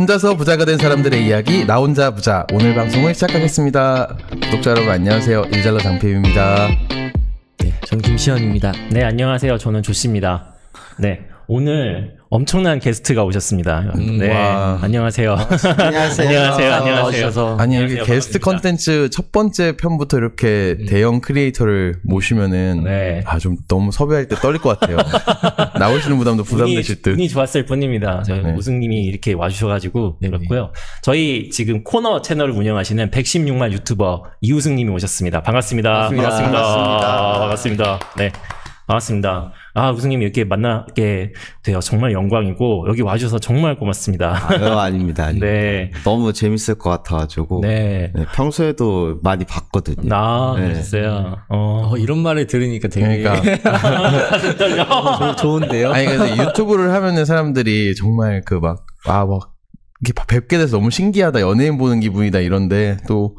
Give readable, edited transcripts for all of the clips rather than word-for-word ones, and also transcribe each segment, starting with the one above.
혼자서 부자가 된 사람들의 이야기 나 혼자 부자 오늘 방송을 시작하겠습니다. 구독자 여러분 안녕하세요. 일잘러 장필입니다. 네, 저는 김시현입니다. 네, 안녕하세요. 저는 조씨입니다. 네, 오늘 엄청난 게스트가 오셨습니다. 네, 안녕하세요. 안녕하세요. 아니 이렇게 게스트 컨텐츠 첫 번째 편부터 이렇게 대형 크리에이터를 모시면은 좀 너무 섭외할 때 떨릴 것 같아요. 나오시는 부담도 부담되실 듯. 운이 좋았을 뿐입니다. 저희 우승님이 이렇게 와주셔가지고 그렇고요. 저희 지금 코너 채널을 운영하시는 116만 유튜버 이우승님이 오셨습니다. 반갑습니다. 반갑습니다. 네. 반갑습니다. 우승님 이렇게 만나게 되어 정말 영광이고 여기 와주셔서 정말 고맙습니다. 아닙니다. 네. 너무 재밌을 것 같아가지고 평소에도 많이 봤거든요. 그랬어요. 이런 말을 들으니까 되게 좋은데요? 아니 근데 유튜브를 하면은 사람들이 정말 이렇게 뵙게 돼서 너무 신기하다, 연예인 보는 기분이다 이런데 또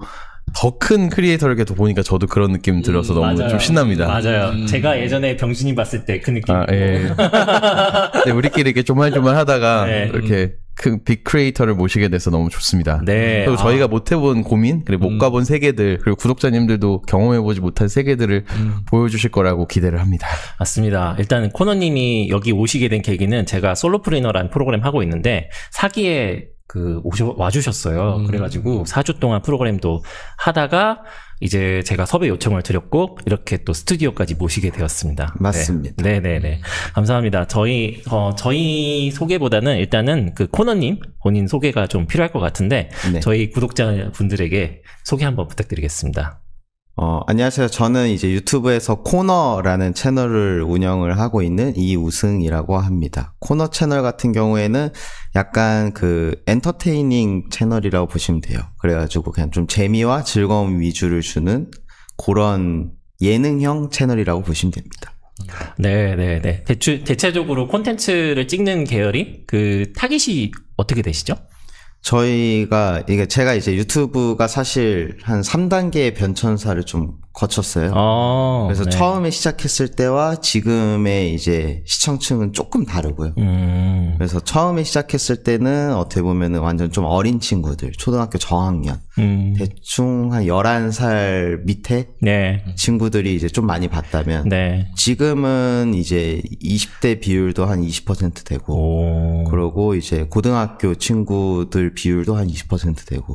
더 큰 크리에이터를 이렇게 보니까 저도 그런 느낌 들어서 너무 좀 신납니다. 맞아요. 제가 예전에 병신이 봤을 때 그 느낌. 네, 우리끼리 이렇게 조말조말 하다가 이렇게 큰 빅 크리에이터를 모시게 돼서 너무 좋습니다. 네. 그리고 저희가 못 해본 고민, 그리고 못 가본 세계들, 그리고 구독자님들도 경험해보지 못한 세계들을 보여주실 거라고 기대를 합니다. 맞습니다. 일단 코너님이 여기 오시게 된 계기는 제가 솔로프리너라는 프로그램 하고 있는데 사기에 와주셨어요. 그래가지고 4주 동안 프로그램도 하다가 이제 제가 섭외 요청을 드렸고 이렇게 또 스튜디오까지 모시게 되었습니다. 맞습니다. 네네네. 감사합니다. 저희 소개보다는 일단은 그 코너님 본인 소개가 좀 필요할 것 같은데 저희 구독자분들에게 소개 한번 부탁드리겠습니다. 안녕하세요. 저는 이제 유튜브에서 코너라는 채널을 운영을 하고 있는 이우승이라고 합니다. 코너 채널 같은 경우에는 약간 그 엔터테이닝 채널이라고 보시면 돼요. 그래가지고 그냥 좀 재미와 즐거움 위주를 주는 그런 예능형 채널이라고 보시면 됩니다. 네네네. 대체적으로 콘텐츠를 찍는 계열이 그 타깃이 어떻게 되시죠? 제가 이제 유튜브가 사실 한 3단계의 변천사를 좀 거쳤어요. 그래서 처음에 시작했을 때와 지금의 이제 시청층은 조금 다르고요. 그래서 처음에 시작했을 때는 어떻게 보면은 완전 좀 어린 친구들, 초등학교 저학년, 대충 한 11살 밑에 친구들이 이제 좀 많이 봤다면 지금은 이제 20대 비율도 한 20% 되고 그러고 이제 고등학교 친구들 비율도 한 20% 되고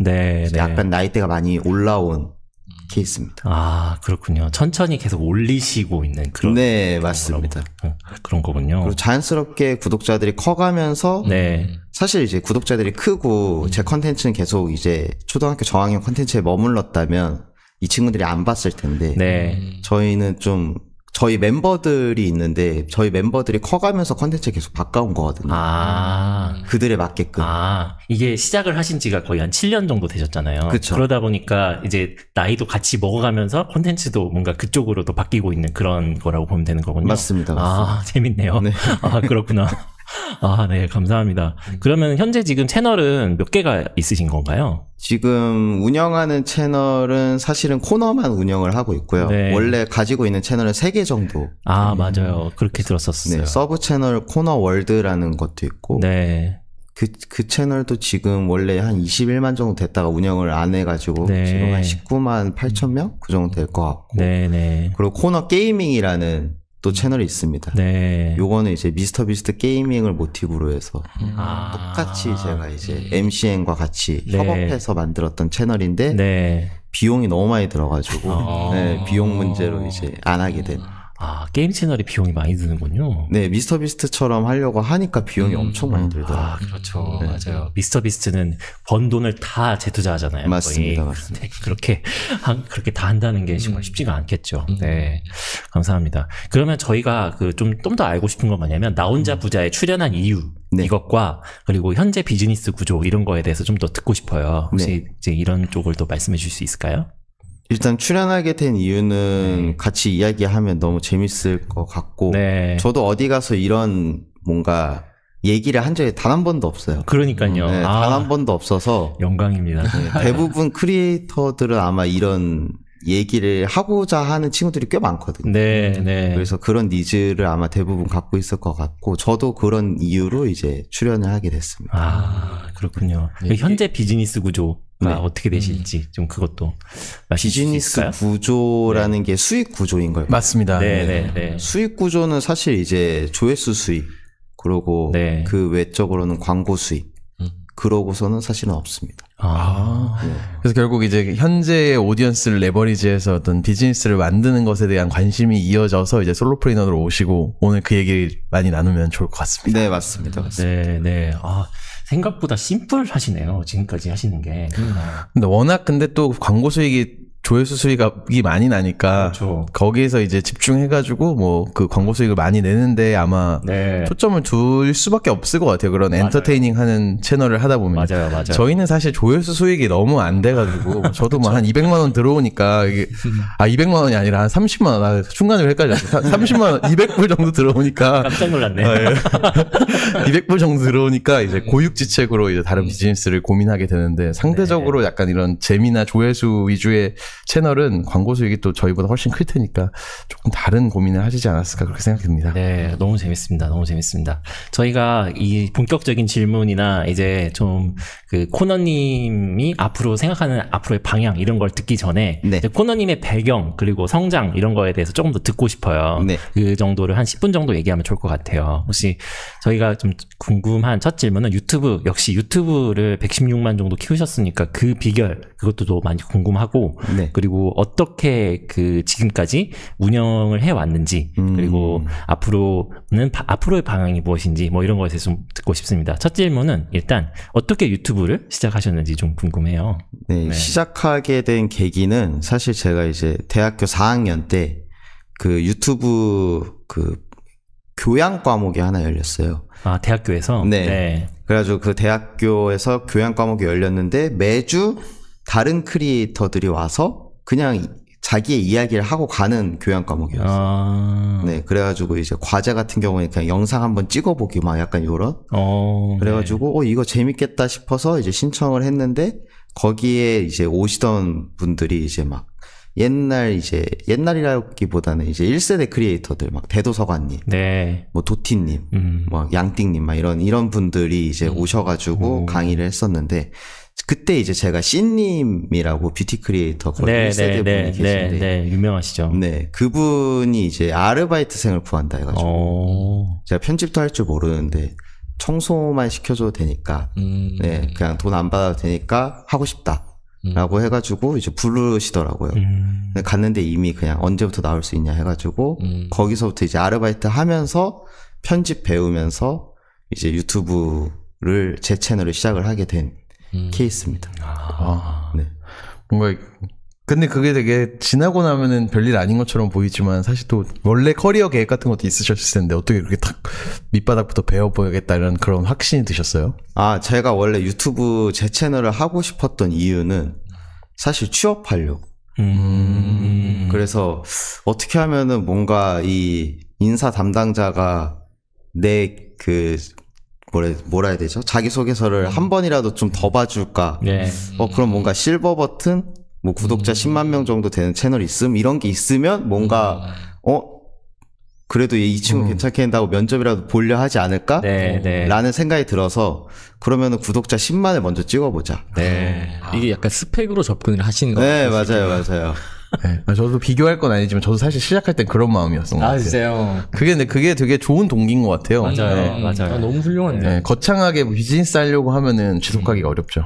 약간 나이대가 많이 올라온 케이스입니다. 그렇군요. 천천히 계속 올리시고 있는 그런. 네, 맞습니다. 그런 거군요. 그리고 자연스럽게 구독자들이 커가면서 사실 이제 구독자들이 크고 제 컨텐츠는 계속 이제 초등학교 저학년 컨텐츠에 머물렀다면 이 친구들이 안 봤을 텐데 저희는 좀 저희 멤버들이 있는데 저희 멤버들이 커가면서 컨텐츠 계속 바꿔온 거거든요. 그들에 맞게끔. 이게 시작을 하신 지가 거의 한 7년 정도 되셨잖아요. 그쵸. 그러다 보니까 이제 나이도 같이 먹어가면서 컨텐츠도 뭔가 그쪽으로도 바뀌고 있는 그런 거라고 보면 되는 거군요. 맞습니다. 재밌네요. 그렇구나. 네, 감사합니다. 그러면 현재 지금 채널은 몇 개가 있으신 건가요? 지금 운영하는 채널은 사실은 코너만 운영을 하고 있고요. 원래 가지고 있는 채널은 3개 정도. 맞아요. 그렇게 들었었어요. 서브 채널 코너 월드라는 것도 있고. 그 채널도 지금 원래 한 21만 정도 됐다가 운영을 안 해가지고 지금 한 19만 8천 명? 그 정도 될 것 같고. 그리고 코너 게이밍이라는 또 채널이 있습니다. 요거는 이제 미스터 비스트 게이밍을 모티브로 해서 똑같이 제가 이제 MCN과 같이 협업해서 만들었던 채널인데 비용이 너무 많이 들어가지고 비용 문제로 이제 안 하게 된. 게임 채널이 비용이 많이 드는군요. 네, 미스터 비스트처럼 하려고 하니까 비용이 엄청 많이 들더라고요. 그렇죠. 맞아요. 미스터 비스트는 번 돈을 다 재투자하잖아요. 맞습니다. 거의. 맞습니다. 그렇게 다 한다는 게 정말 쉽지가 않겠죠. 감사합니다. 그러면 저희가 좀 더 알고 싶은 건 뭐냐면, 나 혼자 부자에 출연한 이유, 이것과, 그리고 현재 비즈니스 구조, 이런 거에 대해서 좀 더 듣고 싶어요. 혹시 이제 이런 쪽을 또 말씀해 주실 수 있을까요? 일단 출연하게 된 이유는 같이 이야기하면 너무 재밌을 것 같고 저도 어디 가서 이런 뭔가 얘기를 한 적이 단 한 번도 없어요. 그러니까요. 단 한 번도 없어서 영광입니다. 대부분 크리에이터들은 아마 이런 얘기를 하고자 하는 친구들이 꽤 많거든요. 그래서 그런 니즈를 아마 대부분 갖고 있을 것 같고 저도 그런 이유로 이제 출연을 하게 됐습니다. 그렇군요. 네. 현재 비즈니스 구조가 네. 어떻게 되실지 좀 그것도 비즈니스 구조라는 게 수익 구조인 걸 맞습니다. 네. 수익 구조는 사실 이제 조회수 수익 그리고 그 외적으로는 광고 수익 그러고서는 사실은 없습니다. 그래서 결국 이제 현재의 오디언스를 레버리지해서 어떤 비즈니스를 만드는 것에 대한 관심이 이어져서 이제 솔로프레이너로 오시고 오늘 그 얘기를 많이 나누면 좋을 것 같습니다. 네, 맞습니다. 네. 생각보다 심플하시네요. 지금까지 하시는 게. 근데 워낙 또 광고 수익이 조회수 수익이 많이 나니까 그렇죠. 거기에서 이제 집중해가지고 뭐 그 광고 수익을 많이 내는데 아마 초점을 둘 수밖에 없을 것 같아요. 그런 엔터테이닝 하는 채널을 하다 보면. 맞아요. 저희는 사실 조회수 수익이 너무 안 돼가지고 저도 뭐 한 200만 원 들어오니까 이게 200만 원이 아니라 한 30만 원. 순간으로 헷갈렸어요. 30만 원, 200불 정도 들어오니까 깜짝 놀랐네. 200불 정도 들어오니까 이제 고육지책으로 이제 다른 비즈니스를 고민하게 되는데 상대적으로 약간 이런 재미나 조회수 위주의 채널은 광고 수익이 또 저희보다 훨씬 클 테니까 조금 다른 고민을 하시지 않았을까 그렇게 생각됩니다. 네, 너무 재밌습니다. 저희가 이 본격적인 질문이나 이제 좀 그 코너님이 앞으로 생각하는 앞으로의 방향 이런 걸 듣기 전에 이제 코너님의 배경 그리고 성장 이런 거에 대해서 조금 더 듣고 싶어요. 그 정도를 한 10분 정도 얘기하면 좋을 것 같아요. 혹시 저희가 좀 궁금한 첫 질문은 역시 유튜브를 116만 정도 키우셨으니까 그 비결 그것도 많이 궁금하고 그리고 어떻게 그 지금까지 운영을 해왔는지 그리고 앞으로의 방향이 무엇인지 뭐 이런 거에 대해서 좀 듣고 싶습니다. 첫 질문은 일단 어떻게 유튜브를 시작하셨는지 좀 궁금해요. 네, 시작하게 된 계기는 사실 제가 이제 대학교 4학년 때 그 유튜브 그 교양 과목이 하나 열렸어요. 대학교에서? 네. 그래가지고 그 대학교에서 교양 과목이 열렸는데 매주 다른 크리에이터들이 와서 그냥 자기의 이야기를 하고 가는 교양 과목이었어요. 네, 그래가지고 이제 과제 같은 경우에 그냥 영상 한번 찍어보기 막 약간 요런. 그래가지고 이거 재밌겠다 싶어서 이제 신청을 했는데 거기에 이제 오시던 분들이 이제 막 옛날이라기보다는 이제 1세대 크리에이터들 막 대도서관님, 뭐 도티님, 뭐 양띵님 막 이런 분들이 이제 오셔가지고 강의를 했었는데. 그때 이제 제가 씨님이라고 뷰티 크리에이터 거의 1세대 분이 계신데 유명하시죠. 네, 그분이 이제 아르바이트생을 구한다 해가지고 제가 편집도 할 줄 모르는데 청소만 시켜줘도 되니까 네, 그냥 돈 안 받아도 되니까 하고 싶다라고 해가지고 이제 부르시더라고요. 근데 갔는데 이미 그냥 언제부터 나올 수 있냐 해가지고 거기서부터 이제 아르바이트 하면서 편집 배우면서 이제 유튜브를 제 채널을 시작을 하게 된 케이스입니다. 네. 뭔가 근데 그게 되게 지나고 나면은 별일 아닌 것처럼 보이지만 사실 또 원래 커리어 계획 같은 것도 있으셨을 텐데 어떻게 그렇게 딱 밑바닥부터 배워보겠다 이런 그런 확신이 드셨어요? 제가 원래 유튜브 제 채널을 하고 싶었던 이유는 사실 취업하려고. 그래서 어떻게 하면은 뭔가 이 인사 담당자가 내 뭐라 해야 되죠? 자기소개서를 한 번이라도 좀 더 봐줄까? 그럼 뭔가 실버 버튼? 뭐 구독자 10만 명 정도 되는 채널이 이런 게 있으면 뭔가, 그래도 이 친구 괜찮게 한다고 면접이라도 보려 하지 않을까? 라는 생각이 들어서, 그러면은 구독자 10만을 먼저 찍어보자. 이게 약간 스펙으로 접근을 하시는 거예요? 네, 맞아요. 네, 저도 비교할 건 아니지만 저도 사실 시작할 땐 그런 마음이었던 것 같아요. 진짜요? 그게 되게 좋은 동기인 것 같아요. 맞아요. 너무 훌륭한데. 네, 거창하게 비즈니스 하려고 하면은 지속하기가 어렵죠.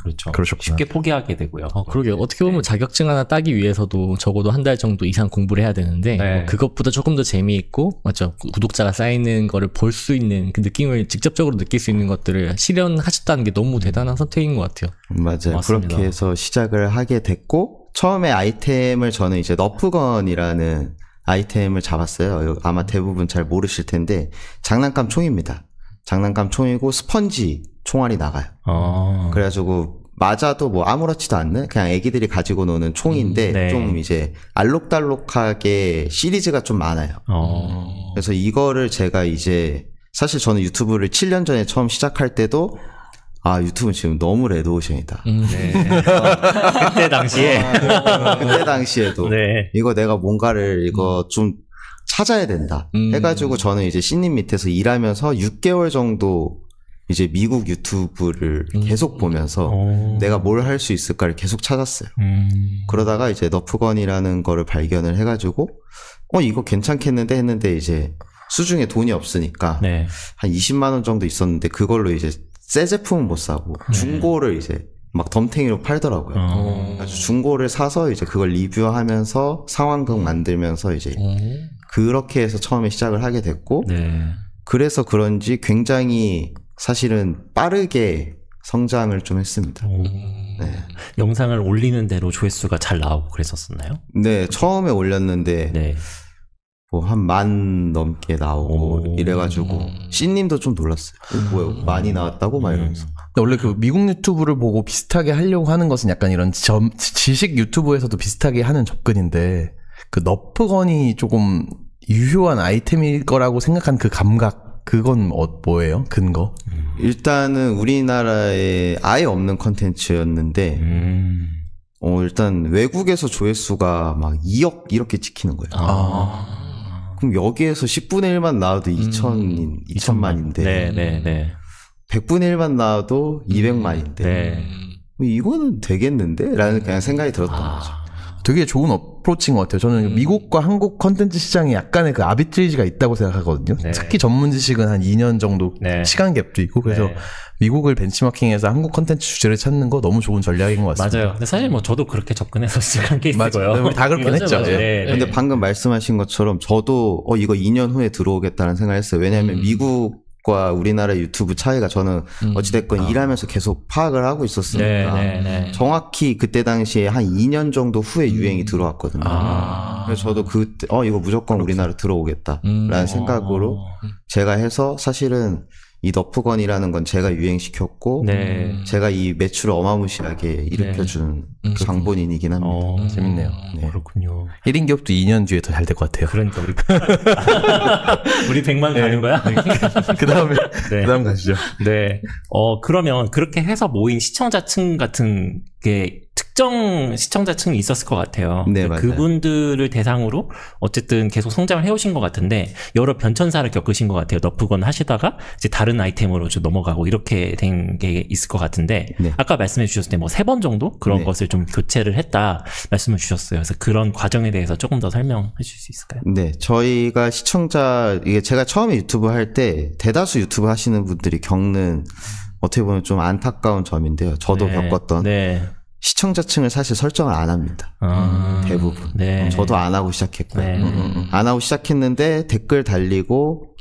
그렇죠. 그러셨구나. 쉽게 포기하게 되고요. 그러게요. 어떻게 보면 자격증 하나 따기 위해서도 적어도 한 달 정도 이상 공부를 해야 되는데 그것보다 조금 더 재미있고 맞죠. 구독자가 쌓이는 거를 볼 수 있는 그 느낌을 직접적으로 느낄 수 있는 것들을 실현하셨다는 게 너무 대단한 선택인 것 같아요. 맞아요. 맞습니다. 그렇게 해서 시작을 하게 됐고 처음에 아이템을 저는 이제 너프건이라는 아이템을 잡았어요. 아마 대부분 잘 모르실 텐데 장난감 총입니다. 장난감 총이고 스펀지 총알이 나가요. 그래가지고 맞아도 뭐 아무렇지도 않는 그냥 애기들이 가지고 노는 총인데 좀 이제 알록달록하게 시리즈가 좀 많아요. 그래서 이거를 제가 이제 사실 저는 유튜브를 7년 전에 처음 시작할 때도 유튜브는 지금 너무 레드오션이다. 그때 당시에. 그때 당시에도. 이거 내가 뭔가를 좀 찾아야 된다. 해가지고 저는 이제 씨님 밑에서 일하면서 6개월 정도 이제 미국 유튜브를 계속 보면서 내가 뭘 할 수 있을까를 계속 찾았어요. 그러다가 이제 너프건이라는 거를 발견을 해가지고 이거 괜찮겠는데 했는데 이제 수중에 돈이 없으니까 네. 한 20만 원 정도 있었는데 그걸로 이제 새 제품은 못 사고 중고를 이제 막 덤탱이로 팔더라고요. 그래서 중고를 사서 이제 그걸 리뷰하면서 상황극 만들면서 이제 그렇게 해서 처음에 시작을 하게 됐고 네. 그래서 그런지 굉장히 사실은 빠르게 성장을 좀 했습니다. 네. 영상을 올리는 대로 조회수가 잘 나오고 그랬었나요? 네, 처음에 올렸는데 네. 뭐 한 10,000 넘게 나오고 이래가지고 C님도 좀 놀랐어요. 뭐야 많이 나왔다고 막 이러면서. 원래 그 미국 유튜브를 보고 비슷하게 하려고 하는 것은 약간 이런 지식 유튜브에서도 비슷하게 하는 접근인데 그 너프건이 조금 유효한 아이템일 거라고 생각한 그 감각 그건 뭐예요? 근거? 일단은 우리나라에 아예 없는 컨텐츠였는데 일단 외국에서 조회수가 막 2억 이렇게 찍히는 거예요. 그럼 여기에서 10분의 1만 나와도 2천만인데 네. 100분의 1만 나와도 200만인데 네. 이거는 되겠는데? 라는 그냥 생각이 들었던 거죠. 되게 좋은 어프로치인 것 같아요. 저는 미국과 한국 컨텐츠 시장에 약간의 그 아비트리지가 있다고 생각하거든요. 네. 특히 전문 지식은 한 2년 정도 네. 시간 갭도 있고 그래서 네. 미국을 벤치마킹해서 한국 컨텐츠 주제를 찾는 거 너무 좋은 전략인 것 같습니다. 맞아요. 근데 사실 뭐 저도 그렇게 접근해서 시작한 케이스고요. 우리 다 그렇긴 했죠. 네. 근데 방금 말씀하신 것처럼 저도 이거 2년 후에 들어오겠다는 생각을 했어요. 왜냐하면 미국과 우리나라 유튜브 차이가 저는 어찌됐건 일하면서 계속 파악을 하고 있었으니까 정확히 그때 당시에 한 2년 정도 후에 유행이 들어왔거든요. 그래서 저도 그때 이거 무조건 우리나라 들어오겠다라는 생각으로 제가 해서 사실은 이 너프건이라는 건 제가 유행시켰고 네. 제가 이 매출을 어마무시하게 일으켜준 장본인이긴 합니다. 재밌네요. 네. 그렇군요. 1인 기업도 2년 뒤에 더 잘 될 것 같아요. 그러니까 우리 100만 가는 거야? 그 다음 가시죠. 네. 그러면 그렇게 해서 모인 시청자층 같은 게 특정 시청자층이 있었을 것 같아요. 네, 맞아요. 그분들을 대상으로 어쨌든 계속 성장을 해오신 것 같은데 여러 변천사를 겪으신 것 같아요. 너프건 하시다가 이제 다른 아이템으로 좀 넘어가고 이렇게 된 게 있을 것 같은데 네. 아까 말씀해 주셨을 때 뭐 3번 정도 그런 네. 것을 좀 교체를 했다 말씀을 주셨어요. 그래서 그런 과정에 대해서 조금 더 설명해 주실 수 있을까요? 네, 저희가 이게 제가 처음에 유튜브 할 때 대다수 유튜브 하시는 분들이 겪는 어떻게 보면 좀 안타까운 점인데요. 저도 네. 겪었던 시청자층을 사실 설정을 안 합니다. 대부분. 네. 저도 안 하고 시작했고요. 안 하고 시작했는데 댓글 달리고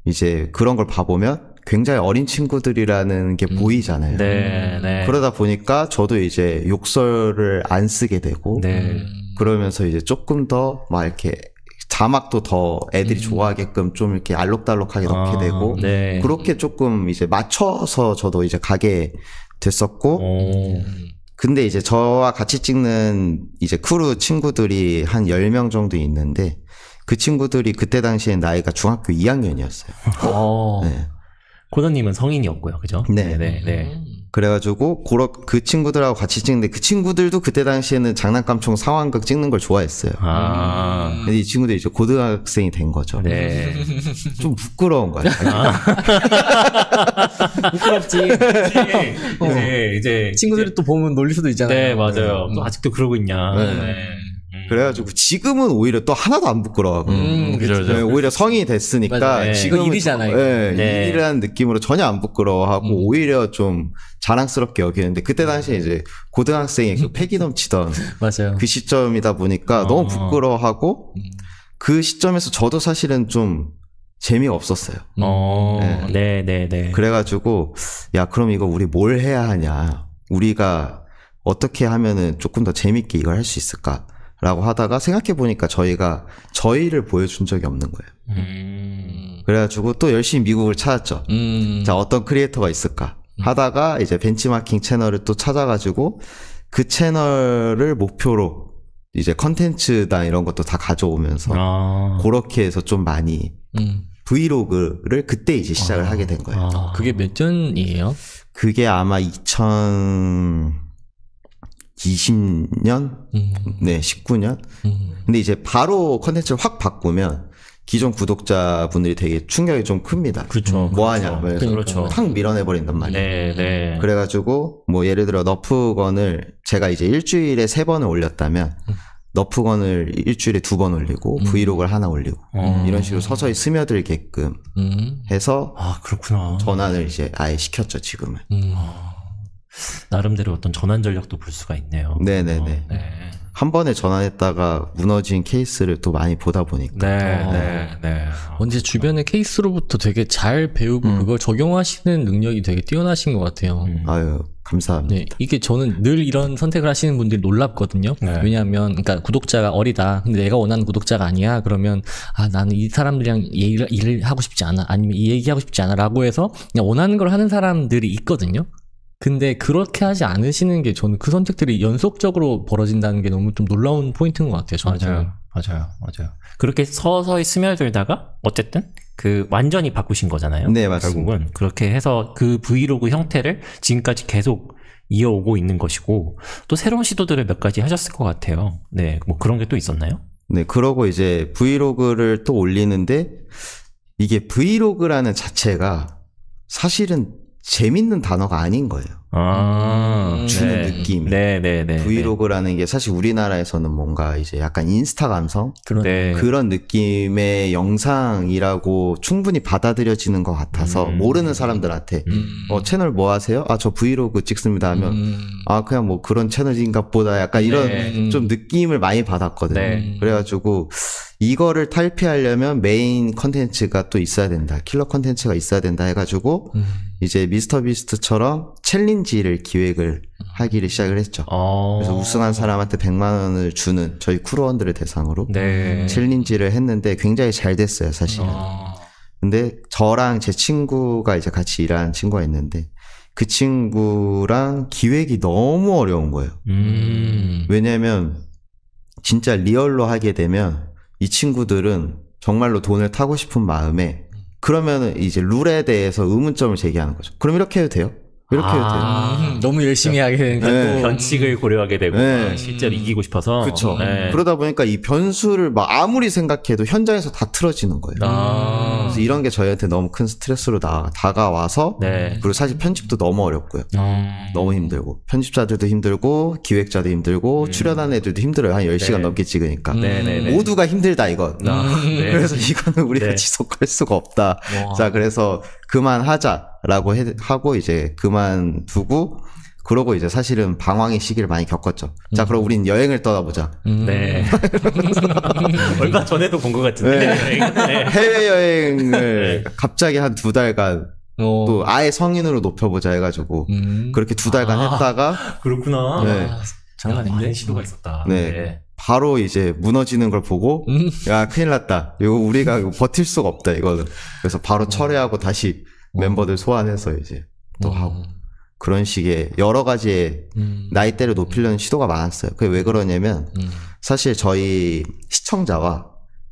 이제 그런 걸 봐보면 굉장히 어린 친구들이라는 게 보이잖아요. 그러다 보니까 저도 이제 욕설을 안 쓰게 되고 그러면서 이제 조금 더 막 이렇게 자막도 더 애들이 좋아하게끔 좀 이렇게 알록달록하게 넣게 되고 그렇게 조금 이제 맞춰서 저도 이제 가게 됐었고 근데 이제 저와 같이 찍는 이제 크루 친구들이 한 10명 정도 있는데 그 친구들이 그때 당시에 나이가 중학교 2학년이었어요. 네. 고든님은 성인이었고요, 그죠? 네. 그래가지고 그 친구들하고 같이 찍는데 그 친구들도 그때 당시에는 장난감총 상황극 찍는 걸 좋아했어요. 근데 이 친구들이 이제 고등학생이 된 거죠. 네. 좀 부끄러운 거야. 부끄럽지. 이제 친구들이 또 보면 놀릴 수도 있잖아요. 네, 맞아요. 또 아직도 그러고 있냐. 그래가지고 지금은 오히려 또 하나도 안 부끄러워하고 그렇죠. 오히려 성인이 됐으니까 지금 일이잖아요. 일이라는 느낌으로 전혀 안 부끄러워하고 오히려 좀 자랑스럽게 여기는데 그때 당시에 이제 고등학생의 그 패기 넘치던 맞아요. 그 시점이다 보니까 너무 부끄러워하고 그 시점에서 저도 사실은 좀 재미가 없었어요. 네. 그래가지고 야 그럼 이거 우리 뭘 해야 하냐 우리가 어떻게 하면은 조금 더 재밌게 이걸 할 수 있을까 라고 하다가 생각해보니까 저희가 저희를 보여준 적이 없는 거예요. 그래가지고 또 열심히 미국을 찾았죠. 자, 어떤 크리에이터가 있을까 하다가 이제 벤치마킹 채널을 또 찾아가지고 그 채널을 목표로 이제 컨텐츠나 이런 것도 다 가져오면서 그렇게 해서 좀 많이 브이로그를 그때 이제 시작을 하게 된 거예요. 그게 몇 년이에요? 그게 아마 2020년? 네, 19년? 근데 이제 바로 컨텐츠를 확 바꾸면 기존 구독자분들이 되게 충격이 좀 큽니다. 그렇죠. 뭐 하냐. 그렇죠. 탁 밀어내버린단 말이에요. 네, 네. 그래가지고 뭐 예를 들어 너프건을 제가 이제 일주일에 3번을 올렸다면 너프건을 일주일에 2번 올리고 브이로그를 하나 올리고 이런 식으로 서서히 스며들게끔 해서 아, 그렇구나. 전환을 이제 아예 시켰죠, 지금은. 나름대로 어떤 전환 전략도 볼 수가 있네요. 네네네. 네. 한 번에 전환했다가 무너진 케이스를 또 많이 보다 보니까. 네. 언제 주변의 케이스로부터 되게 잘 배우고 그걸 적용하시는 능력이 되게 뛰어나신 것 같아요. 아유, 감사합니다. 네, 이게 저는 늘 이런 선택을 하시는 분들이 놀랍거든요. 네. 왜냐하면, 그러니까 구독자가 어리다. 근데 내가 원하는 구독자가 아니야. 그러면, 아, 나는 이 사람들이랑 일을 하고 싶지 않아. 아니면 이 얘기하고 싶지 않아. 라고 해서 그냥 원하는 걸 하는 사람들이 있거든요. 근데 그렇게 하지 않으시는 게 저는 그 선택들이 연속적으로 벌어진다는 게 너무 좀 놀라운 포인트인 것 같아요. 저한테는. 맞아요. 그렇게 서서히 스며들다가 어쨌든 그 완전히 바꾸신 거잖아요. 네, 맞습니다. 결국은 그렇게 해서 그 브이로그 형태를 지금까지 계속 이어오고 있는 것이고 또 새로운 시도들을 몇 가지 하셨을 것 같아요. 네, 뭐 그런 게 또 있었나요? 네, 그러고 이제 브이로그를 또 올리는데 이게 브이로그라는 자체가 사실은 재밌는 단어가 아닌 거예요. 주는 느낌. 네. 브이로그라는 게 사실 우리나라에서는 뭔가 이제 약간 인스타 감성? 그런 느낌의 영상이라고 충분히 받아들여지는 것 같아서 모르는 사람들한테 채널 뭐 하세요? 아, 저 브이로그 찍습니다 하면 아, 그냥 뭐 그런 채널인가 보다 약간 이런 좀 느낌을 많이 받았거든요. 그래가지고 이거를 탈피하려면 메인 컨텐츠가 또 있어야 된다. 킬러 컨텐츠가 있어야 된다 해가지고 이제 미스터 비스트처럼 챌린지를 기획을 하기를 시작을 했죠. 그래서 우승한 사람한테 100만 원을 주는 저희 크루원들을 대상으로 챌린지를 했는데 굉장히 잘 됐어요, 사실은. 근데 저랑 제 친구가 이제 같이 일하는 친구가 있는데 그 친구랑 기획이 너무 어려운 거예요. 왜냐면 진짜 리얼로 하게 되면 이 친구들은 정말로 돈을 타고 싶은 마음에 그러면은 이제 룰에 대해서 의문점을 제기하는 거죠. 그럼 이렇게 해도 돼요? 이렇게 해도 돼요? 너무 열심히 하게 되니까 변칙을 고려하게 되고 실제로 이기고 싶어서. 그렇죠. 그러다 보니까 이 변수를 막 아무리 생각해도 현장에서 다 틀어지는 거예요. 그래서 이런 게 저희한테 너무 큰 스트레스로 다가와서 그리고 사실 편집도 너무 어렵고요. 너무 힘들고 편집자들도 힘들고 기획자도 힘들고 출연하는 애들도 힘들어요. 한 10시간 넘게 찍으니까. 모두가 힘들다 이건. 그래서 이거는 우리가 지속할 수가 없다. 자, 그래서 그만하자라고 하고 이제 그만두고 그러고 이제 사실은 방황의 시기를 많이 겪었죠. 자, 그럼 우린 여행을 떠나보자. 네. 얼마 전에도 본 것 같은데. 해외여행을 갑자기 한 2달간 또 아예 성인으로 높여보자 해가지고 그렇게 2달간 했다가 그렇구나. 장난 아닌데 시도가 있었다. 바로 이제 무너지는 걸 보고 야, 큰일 났다. 이거 우리가 버틸 수가 없다 이거는. 그래서 바로 철회하고 다시 멤버들 소환해서 이제 또 하고 그런 식의 여러 가지의 나이대를 높이려는 시도가 많았어요. 그게 왜 그러냐면 사실 저희 시청자와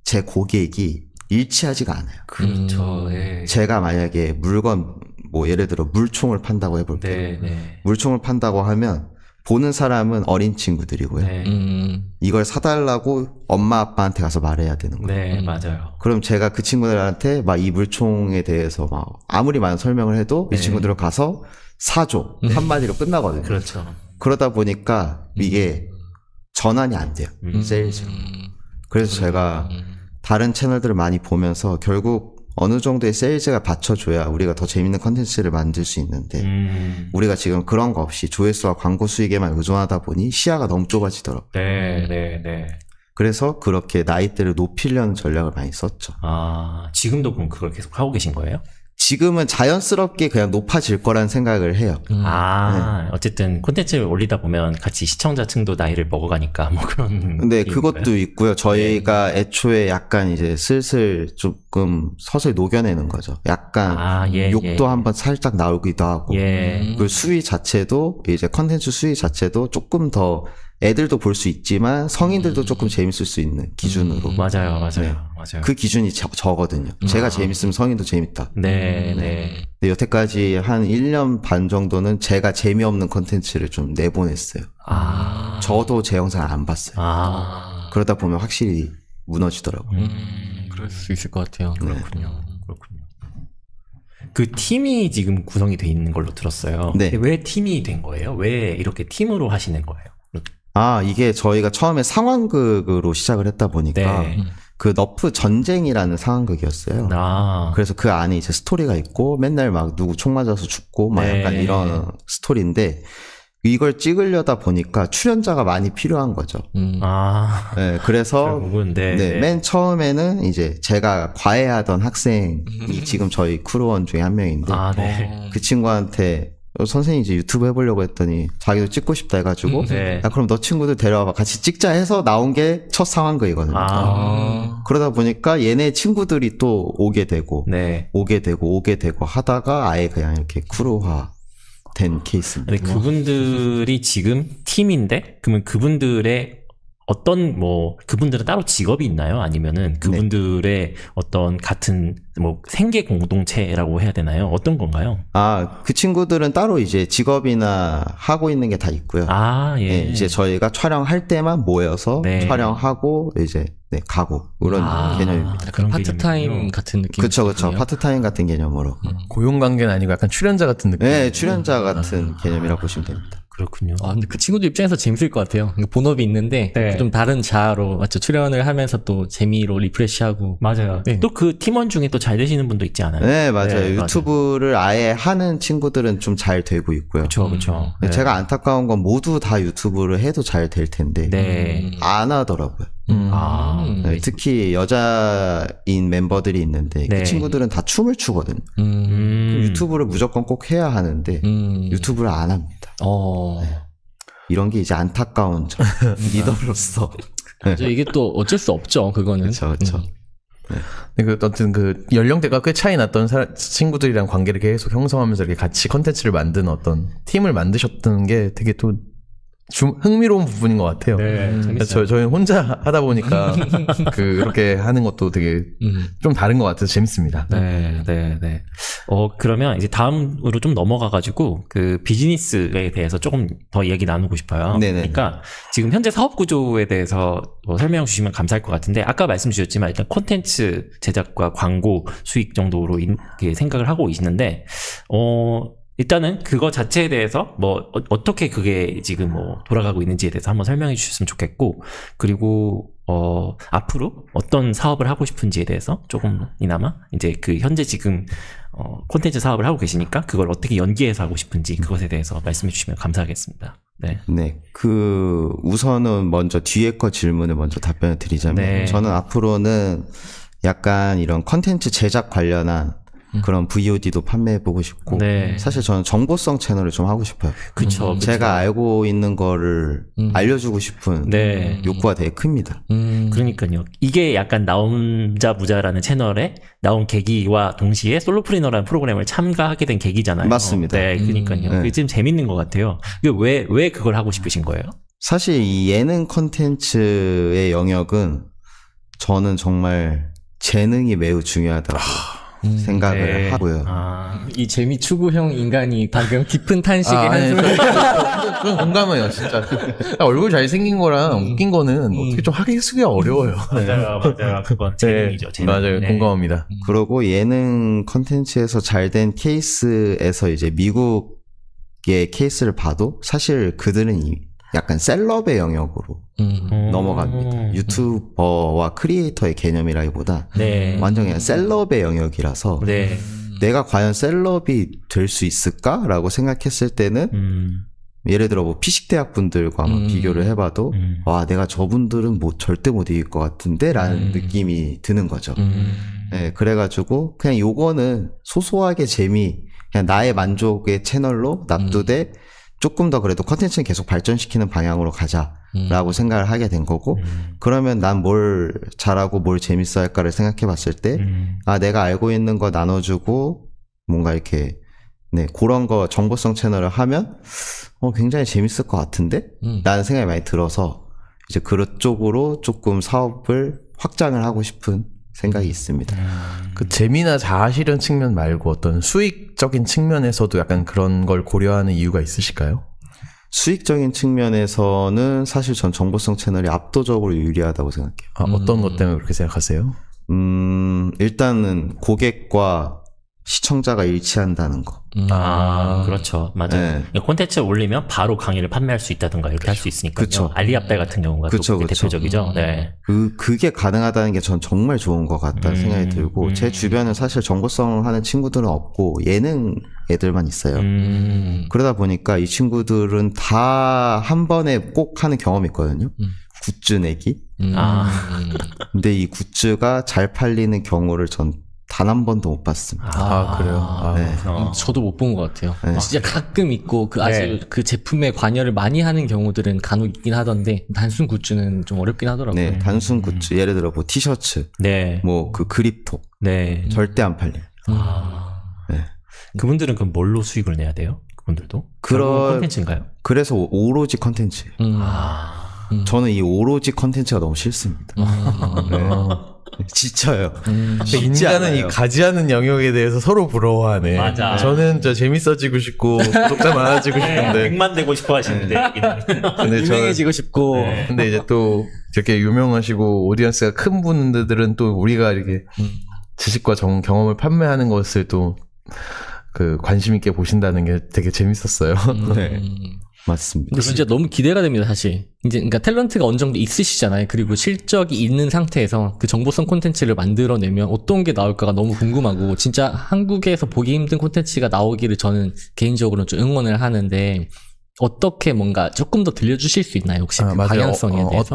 제 고객이 일치하지가 않아요. 그렇죠. 제가 만약에 물건 뭐 예를 들어 물총을 판다고 해볼게요. 물총을 판다고 하면 보는 사람은 어린 친구들이고요. 이걸 사달라고 엄마 아빠한테 가서 말해야 되는 거예요. 맞아요. 그럼 제가 그 친구들한테 막 이 물총에 대해서 막 아무리 많은 설명을 해도 이 친구들은 가서 사줘 한마디로 끝나거든요. 그렇죠. 그러다 보니까 이게 전환이 안 돼요. 세일즈. 그래서 제가 다른 채널들을 많이 보면서 결국 어느 정도의 세일즈가 받쳐줘야 우리가 더 재밌는 컨텐츠를 만들 수 있는데 우리가 지금 그런 거 없이 조회수와 광고 수익에만 의존하다 보니 시야가 너무 좁아지더라고요. 그래서 그렇게 나이대를 높이려는 전략을 많이 썼죠. 지금도 그럼 그걸 계속 하고 계신 거예요? 지금은 자연스럽게 그냥 높아질 거란 생각을 해요. 어쨌든 콘텐츠를 올리다 보면 같이 시청자층도 나이를 먹어가니까 뭐 그런. 네, 그것도 있고요. 저희가 애초에 약간 이제 슬슬 조금 서서히 녹여내는 거죠. 약간 욕도 한번 살짝 나오기도 하고. 그 수위 자체도 이제 컨텐츠 수위 자체도 조금 더 애들도 볼 수 있지만 성인들도 조금 재밌을 수 있는 기준으로. 맞아요. 그 기준이 저거든요. 제가 재밌으면 성인도 재밌다. 근데 여태까지 한 1년 반 정도는 제가 재미없는 콘텐츠를 좀 내보냈어요. 저도 제 영상을 안 봤어요. 그러다 보면 확실히 무너지더라고요. 그럴 수 있을 것 같아요. 그렇군요. 그 팀이 지금 구성이 돼 있는 걸로 들었어요. 네. 왜 팀이 된 거예요? 왜 이렇게 팀으로 하시는 거예요? 이게 저희가 처음에 상황극으로 시작을 했다 보니까 네. 그 너프 전쟁이라는 상황극이었어요. 그래서 그 안에 이제 스토리가 있고 맨날 막 누구 총 맞아서 죽고 막 네. 약간 이런 스토리인데 이걸 찍으려다 보니까 출연자가 많이 필요한 거죠. 네, 그래서 네, 맨 처음에는 이제 제가 과외하던 학생이 지금 저희 크루원 중에 한 명인데 네. 그 친구한테 선생님 이제 유튜브 해보려고 했더니 자기도 찍고 싶다 해가지고 네. 야 그럼 너 친구들 데려와봐 같이 찍자 해서 나온 게 첫 상황극이거든요. 그러다 보니까 얘네 친구들이 또 오게 되고 네. 오게 되고 하다가 아예 그냥 이렇게 크루화 된 케이스입니다. 근데 그분들이 지금 팀인데 그러면 그분들의 어떤 그분들은 따로 직업이 있나요? 아니면은 그분들의 네. 어떤 같은 생계 공동체라고 해야 되나요? 어떤 건가요? 그 친구들은 따로 이제 직업이나 하고 있는 게 다 있고요. 예. 네, 이제 저희가 촬영할 때만 모여서 네. 촬영하고 이제 네, 가고 그런 개념입니다. 그런 파트타임 같은 느낌. 그렇죠. 파트타임 같은 개념으로. 고용 관계는 아니고 약간 출연자 같은 느낌. 네, 출연자 같은 개념이라고 보시면 됩니다. 그렇군요. 근데 그 친구들 입장에서 재밌을 것 같아요. 본업이 있는데 네. 좀 다른 자아로 맞죠? 출연을 하면서 또 재미로 리프레시하고. 맞아요. 네. 또 그 팀원 중에 또 잘 되시는 분도 있지 않아요? 네, 맞아요. 네, 유튜브를 맞아요. 아예 하는 친구들은 좀 잘 되고 있고요. 그렇죠. 네. 제가 안타까운 건 모두 다 유튜브를 해도 잘 될 텐데 네. 안 하더라고요. 네, 특히 여자인 멤버들이 있는데 네. 그 친구들은 다 춤을 추거든요. 유튜브를 무조건 꼭 해야 하는데 유튜브를 안 합니다. 네. 이런 게 이제 안타까운 점 리더로서 네. 이게 또 어쩔 수 없죠. 그거는 그렇죠. 네. 어떤 그 연령대가 꽤 차이 났던 친구들이랑 관계를 계속 형성하면서 이렇게 같이 컨텐츠를 만드는 어떤 팀을 만드셨던 게 되게 또 흥미로운 부분인 것 같아요. 네, 저희는 혼자 하다 보니까 그렇게 하는 것도 되게 좀 다른 것 같아서 재밌습니다. 네. 그러면 이제 다음으로 좀 넘어가가지고 그 비즈니스에 대해서 조금 더 얘기 나누고 싶어요. 네네. 그러니까 지금 현재 사업 구조에 대해서 설명 주시면 감사할 것 같은데 아까 말씀 주셨지만 일단 콘텐츠 제작과 광고 수익 정도로 생각을 하고 계시는데 일단은 그거 자체에 대해서 어떻게 그게 지금 돌아가고 있는지에 대해서 한번 설명해 주셨으면 좋겠고 그리고 앞으로 어떤 사업을 하고 싶은지에 대해서 조금이나마 이제 그 현재 지금 콘텐츠 사업을 하고 계시니까 그걸 어떻게 연계해서 하고 싶은지 그것에 대해서 말씀해 주시면 감사하겠습니다. 네. 우선은 먼저 뒤에 거 질문을 먼저 답변을 드리자면 네. 저는 앞으로는 약간 이런 콘텐츠 제작 관련한 그런 VOD도 판매해보고 싶고 네. 사실 저는 정보성 채널을 좀 하고 싶어요. 그쵸. 제가 알고 있는 거를 알려주고 싶은 네. 욕구가 되게 큽니다. 그러니까요. 이게 약간 나 혼자 부자라는 채널에 나온 계기와 동시에 솔로프리너라는 프로그램을 참가하게 된 계기잖아요. 맞습니다. 네, 그러니까요. 그게 좀 재밌는 것 같아요. 왜 그걸 하고 싶으신 거예요? 사실 이 예능 콘텐츠의 영역은 저는 정말 재능이 매우 중요하다고 생각을 하고요. 이 재미 추구형 인간이 방금 깊은 탄식에 한숨을 그건 공감해요, 진짜. 얼굴 잘생긴 거랑 웃긴 거는 어떻게 좀 하기 쓰기가 어려워요. 맞아요. 그건 재능이죠. 재능. 맞아요. 네. 공감합니다. 그리고 예능 컨텐츠에서 잘 된 케이스에서 이제 미국의 케이스를 봐도 사실 그들은 약간 셀럽의 영역으로 넘어갑니다. 유튜버와 크리에이터의 개념이라기보다 네. 완전 그냥 셀럽의 영역이라서 네. 내가 과연 셀럽이 될 수 있을까라고 생각했을 때는 예를 들어 피식대학 분들과 비교를 해봐도 와 내가 저분들은 절대 못 이길 것 같은데 라는 느낌이 드는 거죠. 네, 그래가지고 그냥 요거는 소소하게 그냥 나의 만족의 채널로 납두되 조금 더 그래도 컨텐츠는 계속 발전시키는 방향으로 가자라고 생각을 하게 된 거고 그러면 난 뭘 잘하고 뭘 재밌어 할까를 생각해 봤을 때 내가 알고 있는 거 나눠주고 뭔가 이렇게 그런 거 정보성 채널을 하면 굉장히 재밌을 것 같은데? 라는 생각이 많이 들어서 이제 그쪽으로 조금 사업을 확장을 하고 싶은 생각이 있습니다. 그 재미나 자아실현 측면 말고 어떤 수익적인 측면에서도 약간 그런 걸 고려하는 이유가 있으실까요? 수익적인 측면에서는 사실 전 정보성 채널이 압도적으로 유리하다고 생각해요. 어떤 것 때문에 그렇게 생각하세요? 일단은 고객과 시청자가 일치한다는 거. 그렇죠. 맞아요. 네. 콘텐츠 올리면 바로 강의를 판매할 수 있다든가 이렇게 할 수 있으니까요. 그쵸. 알리압달 같은 경우가 또 대표적이죠. 네. 그게 가능하다는 게 전 정말 좋은 것 같다는 생각이 들고, 제 주변은 사실 정보성 하는 친구들은 없고, 예능 애들만 있어요. 그러다 보니까 이 친구들은 다 한 번에 꼭 하는 경험이 있거든요. 굿즈 내기. 근데 이 굿즈가 잘 팔리는 경우를 전 단 한 번도 못 봤습니다. 그래요? 네. 저도 못 본 것 같아요. 네. 진짜 가끔 있고, 아주 그 제품에 관여를 많이 하는 경우들은 간혹 있긴 하던데, 단순 굿즈는 좀 어렵긴 하더라고요. 네, 단순 굿즈. 예를 들어, 뭐, 티셔츠. 네. 뭐, 그 그립톡. 네. 절대 안 팔려요. 네. 그분들은 그럼 뭘로 수익을 내야 돼요? 그분들도? 그런 콘텐츠인가요? 그래서 오로지 컨텐츠. 저는 이 오로지 컨텐츠가 너무 싫습니다. 네. 지쳐요. 인간은 이 가지하는 영역에 대해서 서로 부러워하네. 맞아. 저는 재밌어지고 싶고 구독자 많아지고 싶은데 100만 되고 싶어 하시는데 근데 유명해지고 싶고. 근데 이제 또 이렇게 유명하시고 오디언스가 큰 분들은 또 우리가 이렇게 지식과 경험을 판매하는 것을 또 그 관심 있게 보신다는 게 되게 재밌었어요. 네. 맞습니다. 근데 진짜 너무 기대가 됩니다, 사실. 이제, 그러니까 탤런트가 어느 정도 있으시잖아요. 그리고 실적이 있는 상태에서 그 정보성 콘텐츠를 만들어내면 어떤 게 나올까가 너무 궁금하고, 진짜 한국에서 보기 힘든 콘텐츠가 나오기를 저는 개인적으로 좀 응원을 하는데, 어떻게 뭔가 조금 더 들려주실 수 있나요, 혹시? 그 방향성에 대해서?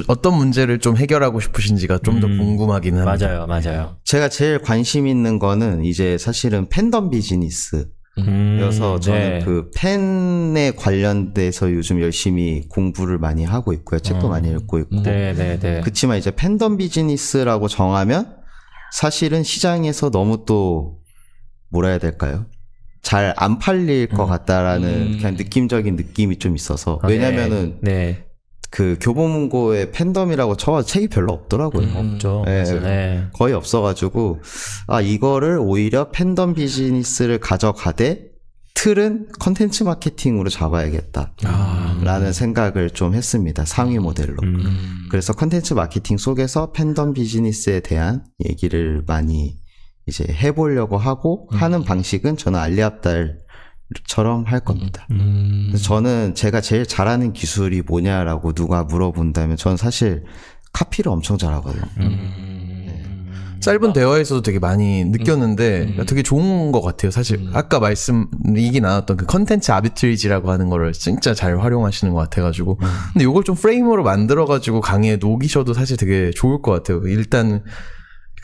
어떤 문제를 좀 해결하고 싶으신지가 좀 더 궁금하긴 합니다. 맞아요. 제가 제일 관심 있는 거는 이제 사실은 팬덤 비즈니스. 그래서 저는 그 팬에 관련돼서 요즘 열심히 공부를 많이 하고 있고요. 책도 많이 읽고 있고. 그렇지만 이제 팬덤 비즈니스라고 정하면 사실은 시장에서 너무 또 뭐라 해야 될까요? 잘 안 팔릴 것 같다라는 그냥 느낌적인 느낌이 좀 있어서. 왜냐면은 그 교보문고의 팬덤이라고 쳐봐도 책이 별로 없더라고요. 없죠. 거의 없어가지고 이거를 오히려 팬덤 비즈니스를 가져가되 틀은 컨텐츠 마케팅으로 잡아야겠다라는 생각을 좀 했습니다. 상위 모델로. 그래서 컨텐츠 마케팅 속에서 팬덤 비즈니스에 대한 얘기를 많이 이제 해보려고 하고 하는 방식은 저는 알리압달처럼 할 겁니다. 그래서 저는 제가 제일 잘하는 기술이 뭐냐라고 누가 물어본다면 저는 사실 카피를 엄청 잘하거든요. 짧은 대화에서도 되게 많이 느꼈는데 되게 좋은 것 같아요. 사실 아까 얘기 나눴던 그 컨텐츠 아비트리지라고 하는 거를 진짜 잘 활용하시는 것 같아가지고 근데 이걸 좀 프레임으로 만들어가지고 강의에 녹이셔도 사실 되게 좋을 것 같아요. 일단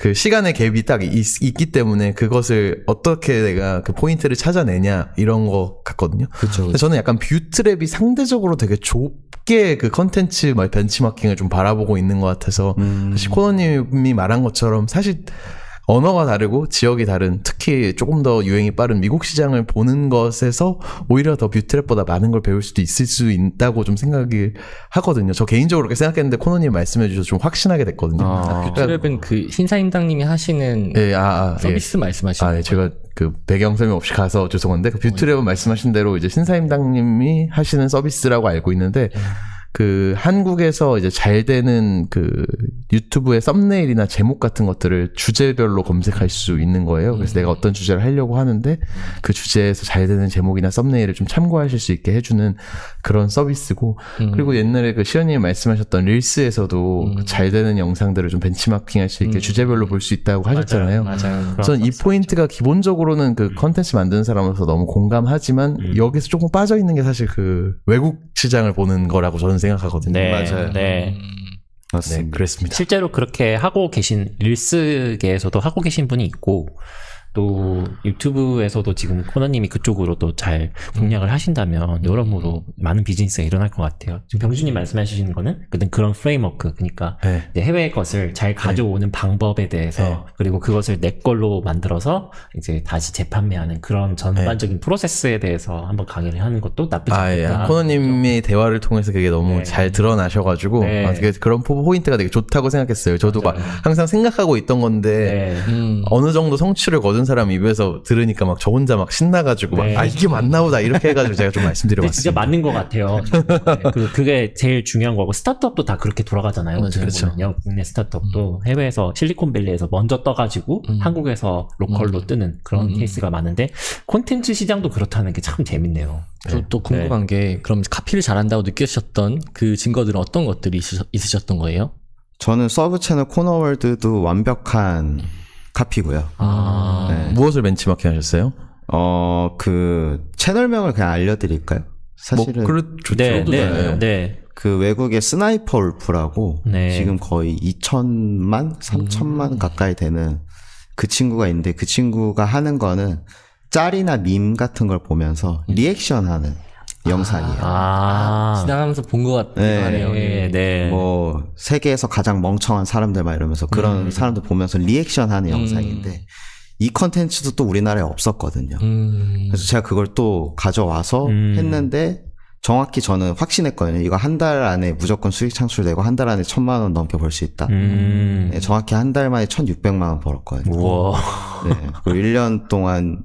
그 시간의 갭이 딱 있기 때문에 그것을 어떻게 내가 그 포인트를 찾아내냐 이런 거 같거든요. 그렇죠. 저는 약간 뷰트랩이 상대적으로 되게 좁게 그 컨텐츠 벤치마킹을 좀 바라보고 있는 것 같아서 사실 코너님이 말한 것처럼 사실 언어가 다르고 지역이 다른 특히 조금 더 유행이 빠른 미국 시장을 보는 것에서 오히려 더 뷰트랩보다 많은 걸 배울 수도 있을 수 있다고 좀 생각이 하거든요. 저 개인적으로 그렇게 생각했는데 코너님 말씀해 주셔서 좀 확신하게 됐거든요. 뷰트랩은 그 신사임당님이 하시는 서비스 말씀하시는 거예요? 제가 그 배경 설명 없이 가서 죄송한데 그 뷰트랩은 말씀하신 대로 이제 신사임당님이 하시는 서비스라고 알고 있는데 그 한국에서 이제 잘 되는 그 유튜브의 썸네일이나 제목 같은 것들을 주제별로 검색할 수 있는 거예요. 그래서 내가 어떤 주제를 하려고 하는데 그 주제에서 잘 되는 제목이나 썸네일을 좀 참고하실 수 있게 해주는 그런 서비스고 그리고 옛날에 그 시연님이 말씀하셨던 릴스에서도 잘 되는 영상들을 좀 벤치마킹할 수 있게 주제별로 볼 수 있다고 하셨잖아요. 맞아요. 저는 이 포인트가 기본적으로는 그 컨텐츠 만드는 사람으로서 너무 공감하지만 여기서 조금 빠져있는 게 사실 그 외국 시장을 보는 거라고 저는 생각하거든요. 맞아요. 맞습니다. 네, 그랬습니다. 실제로 그렇게 하고 계신 릴스계에서도 하고 계신 분이 있고 또 유튜브에서도 지금 코너님이 그쪽으로도 잘 공략을 하신다면 여러모로 많은 비즈니스가 일어날 것 같아요. 지금 병준님 말씀하시는 거는 그런 프레임워크, 그러니까 이제 해외 것을 잘 가져오는 방법에 대해서 그리고 그것을 내 걸로 만들어서 이제 다시 재판매하는 그런 전반적인 프로세스에 대해서 한번 강의를 하는 것도 나쁘지 않다. 코너님의 대화를 통해서 그게 너무 잘 드러나셔가지고 되게 그런 포인트가 되게 좋다고 생각했어요. 저도 막 항상 생각하고 있던 건데 어느 정도 성취를 거둔 모든 사람 입에서 들으니까 막 저 혼자 막 신나가지고 막 아 이게 맞나 보다 이렇게 해가지고 제가 좀 말씀드려봤습니다. 진짜 맞는 것 같아요. 그게 제일 중요한 거고 스타트업도 다 그렇게 돌아가잖아요. 그렇죠. 국내 스타트업도 해외에서 실리콘밸리에서 먼저 떠가지고 한국에서 로컬로 뜨는 그런 케이스가 많은데 콘텐츠 시장도 그렇다는 게 참 재밌네요. 또 궁금한 게 그럼 카피를 잘한다고 느끼셨던 그 증거들은 어떤 것들이 있으셨던 거예요? 저는 서브 채널 코너월드도 완벽한 카피고요. 무엇을 벤치마킹 하셨어요? 그 채널명을 그냥 알려드릴까요? 사실은 그렇죠. 네. 그 외국의 스나이퍼 울프라고 지금 거의 2천만, 3천만 가까이 되는 그 친구가 있는데 그 친구가 하는 거는 짤이나 밈 같은 걸 보면서 리액션하는 영상이에요. 지나가면서 본 것 같기도 하네요. 네. 뭐 세계에서 가장 멍청한 사람들 막 이러면서 그런 사람들 보면서 리액션하는 영상인데 이 컨텐츠도 또 우리나라에 없었거든요. 그래서 제가 그걸 또 가져와서 했는데 정확히 저는 확신했거든요. 이거 한 달 안에 무조건 수익 창출되고 한 달 안에 1,000만 원 넘게 벌 수 있다. 네, 정확히 한 달 만에 1,600만 원 벌었거든요. 우와. 네, 그리고 1년 동안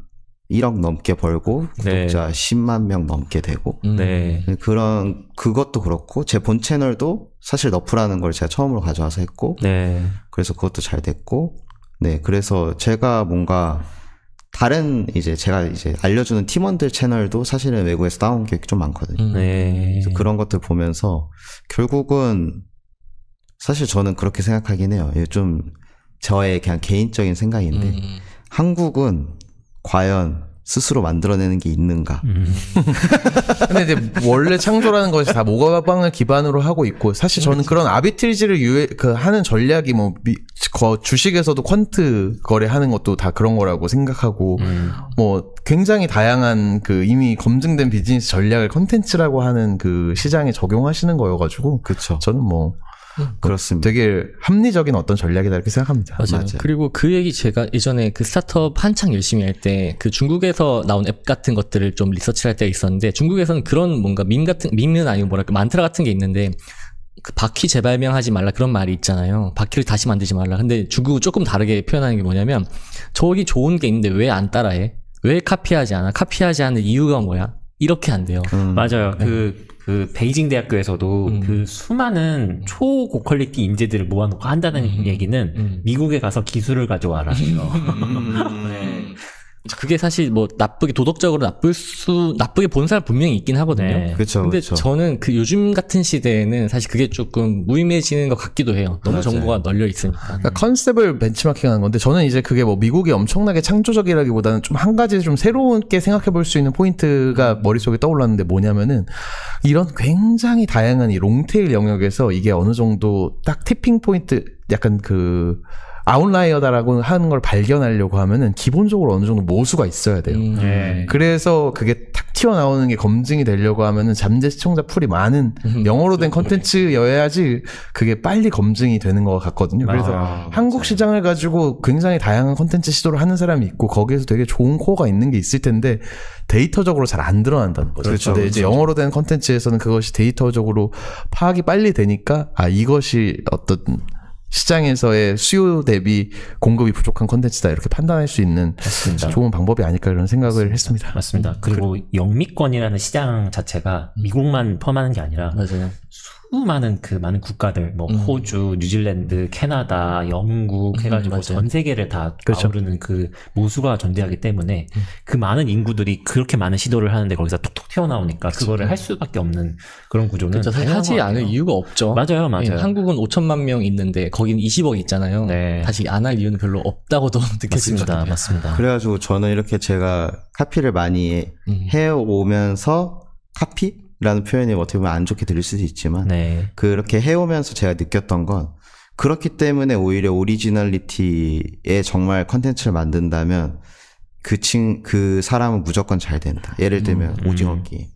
1억 넘게 벌고 구독자 10만 명 넘게 되고 그것도 그렇고 제 본 채널도 사실 너프라는 걸 제가 처음으로 가져와서 했고 그래서 그것도 잘 됐고 그래서 제가 뭔가 다른 제가 알려주는 팀원들 채널도 사실은 외국에서 따온 게 좀 많거든요. 그래서 그런 것들 보면서 결국은 사실 저는 그렇게 생각하긴 해요. 좀 저의 그냥 개인적인 생각인데 한국은 과연 스스로 만들어내는 게 있는가? 근데 이제 원래 창조라는 것이 다 모가방을 기반으로 하고 있고 사실 저는 그런 아비트리지를 하는 전략이 뭐 주식에서도 퀀트 거래하는 것도 다 그런 거라고 생각하고 뭐 굉장히 다양한 그 이미 검증된 비즈니스 전략을 컨텐츠라고 하는 그 시장에 적용하시는 거여가지고 그쵸. 저는 뭐 그렇습니다. 되게 합리적인 어떤 전략이다 이렇게 생각합니다. 맞아요. 그리고 그 얘기 제가 예전에 그 스타트업 한창 열심히 할 때 그 중국에서 나온 앱 같은 것들을 좀 리서치를 할 때가 있었는데 중국에서는 그런 뭔가 밈은 아니고 뭐랄까 만트라 같은 게 있는데 그 바퀴 재발명하지 말라 그런 말이 있잖아요. 바퀴를 다시 만들지 말라. 근데 중국은 조금 다르게 표현하는 게 뭐냐면 저기 좋은 게 있는데 왜 안 따라해? 왜 카피하지 않아? 카피하지 않는 이유가 뭐야? 이렇게 한대요. 맞아요. 그 베이징 대학교에서도 그 수많은 초고퀄리티 인재들을 모아놓고 한다는 얘기는 미국에 가서 기술을 가져와라. 그게 사실 뭐 도덕적으로 나쁘게 본 사람 분명히 있긴 하거든요. 그렇죠. 근데 저는 그 요즘 같은 시대에는 사실 그게 조금 무의미해지는 것 같기도 해요. 너무 정보가 널려 있으니까. 그러니까 컨셉을 벤치마킹하는 건데 저는 이제 그게 뭐 미국이 엄청나게 창조적이라기보다는 좀 한 가지 좀 새롭게 생각해 볼 수 있는 포인트가 머릿속에 떠올랐는데 뭐냐면은 이런 굉장히 다양한 이 롱테일 영역에서 이게 어느 정도 딱 티핑 포인트 약간 그 아웃라이어다라고 하는 걸 발견하려고 하면은 기본적으로 어느 정도 모수가 있어야 돼요. 그래서 그게 탁 튀어나오는 게 검증이 되려고 하면은 잠재 시청자 풀이 많은 영어로 된 컨텐츠여야지 그게 빨리 검증이 되는 것 같거든요. 그래서 한국 시장을 가지고 굉장히 다양한 컨텐츠 시도를 하는 사람이 있고 거기에서 되게 좋은 코어가 있는 게 있을 텐데 데이터적으로 잘 안 드러난다는 거죠. 그렇죠. 근데 이제 영어로 된 컨텐츠에서는 그것이 데이터적으로 파악이 빨리 되니까 이것이 어떤 시장에서의 수요 대비 공급이 부족한 컨텐츠다 이렇게 판단할 수 있는 맞습니다. 좋은 방법이 아닐까 이런 생각을 했습니다. 맞습니다. 그리고 영미권이라는 시장 자체가 미국만 포함하는 게 아니라 맞아요. 수많은 그 많은 국가들 뭐 호주, 뉴질랜드, 캐나다, 영국 해가지고 전 세계를 다 아우르는 그 모수가 존재하기 때문에 그 많은 인구들이 그렇게 많은 시도를 하는데 거기서 톡톡 튀어나오니까 그거를 할 수밖에 없는 그런 구조는 하지 않을 이유가 없죠. 맞아요. 한국은 5천만 명 있는데 거기는 20억 있잖아요. 다시 안 할 이유는 별로 없다고도 느껴집니다. 맞습니다. 그래가지고 저는 이렇게 제가 카피를 많이 해오면서 카피라는 표현이 어떻게 보면 안 좋게 들릴 수도 있지만 그렇게 해오면서 제가 느꼈던 건 그렇기 때문에 오히려 오리지널리티에 정말 컨텐츠를 만든다면 그 사람은 무조건 잘 된다. 예를 들면 오징어 게임.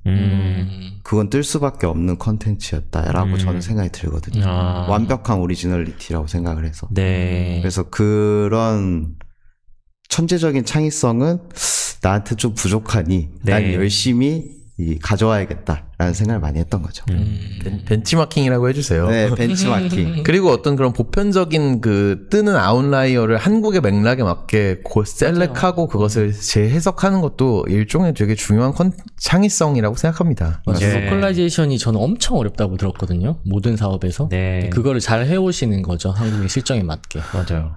그건 뜰 수밖에 없는 컨텐츠였다라고 저는 생각이 들거든요. 완벽한 오리지널리티라고 생각을 해서. 그래서 그런 천재적인 창의성은 나한테 좀 부족하니 난 열심히 가져와야겠다 라는 생각을 많이 했던 거죠. 벤치마킹이라고 해주세요. 네, 벤치마킹. 그리고 어떤 그런 보편적인 그 뜨는 아웃라이어를 한국의 맥락에 맞게 셀렉하고 그것을 재해석하는 것도 일종의 되게 중요한 창의성이라고 생각합니다. 맞아요. 로컬라이제이션이 저는 엄청 어렵다고 들었거든요. 모든 사업에서. 네. 그거를 잘 해오시는 거죠. 한국의 실정에 맞게. 맞아요.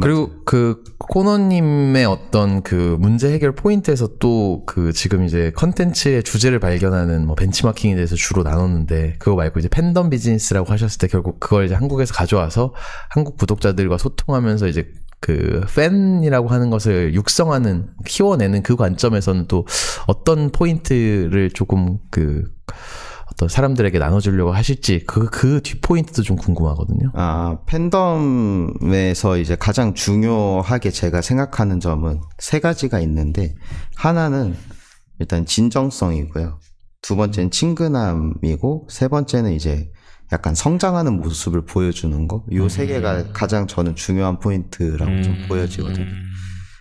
그리고 그 코너님의 어떤 그 문제 해결 포인트에서 또 그 지금 이제 컨텐츠의 주제를 발견하는 뭐 벤치마킹에 대해서 주로 나눴는데 그거 말고 이제 팬덤 비즈니스라고 하셨을 때 결국 그걸 이제 한국에서 가져와서 한국 구독자들과 소통하면서 이제 그 팬이라고 하는 것을 육성하는 키워내는 그 관점에서는 또 어떤 포인트를 조금 그 어떤 사람들에게 나눠주려고 하실지 그 뒷포인트도 좀 궁금하거든요. 팬덤에서 이제 가장 중요하게 제가 생각하는 점은 3가지가 있는데 하나는 일단 진정성이고요. 2번째는 친근함이고 3번째는 이제 약간 성장하는 모습을 보여주는 거. 이 3개가 가장 저는 중요한 포인트라고 좀 보여지거든요.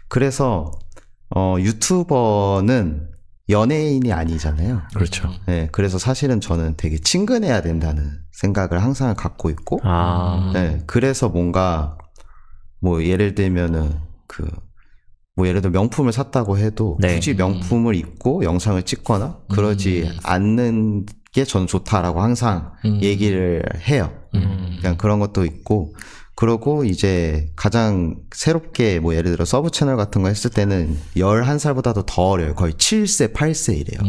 그래서 유튜버는 연예인이 아니잖아요. 그렇죠. 네, 그래서 사실은 저는 되게 친근해야 된다는 생각을 항상 갖고 있고, 네, 그래서 뭔가 뭐 예를 들면은 뭐 예를 들어 명품을 샀다고 해도 네. 굳이 명품을 입고 영상을 찍거나 그러지 않는 게 저는 좋다라고 항상 얘기를 해요. 그냥 그런 것도 있고. 그러고 이제 가장 새롭게 뭐 예를 들어 서브 채널 같은 거 했을 때는 11살보다도 더 어려요. 거의 7세, 8세 이래요.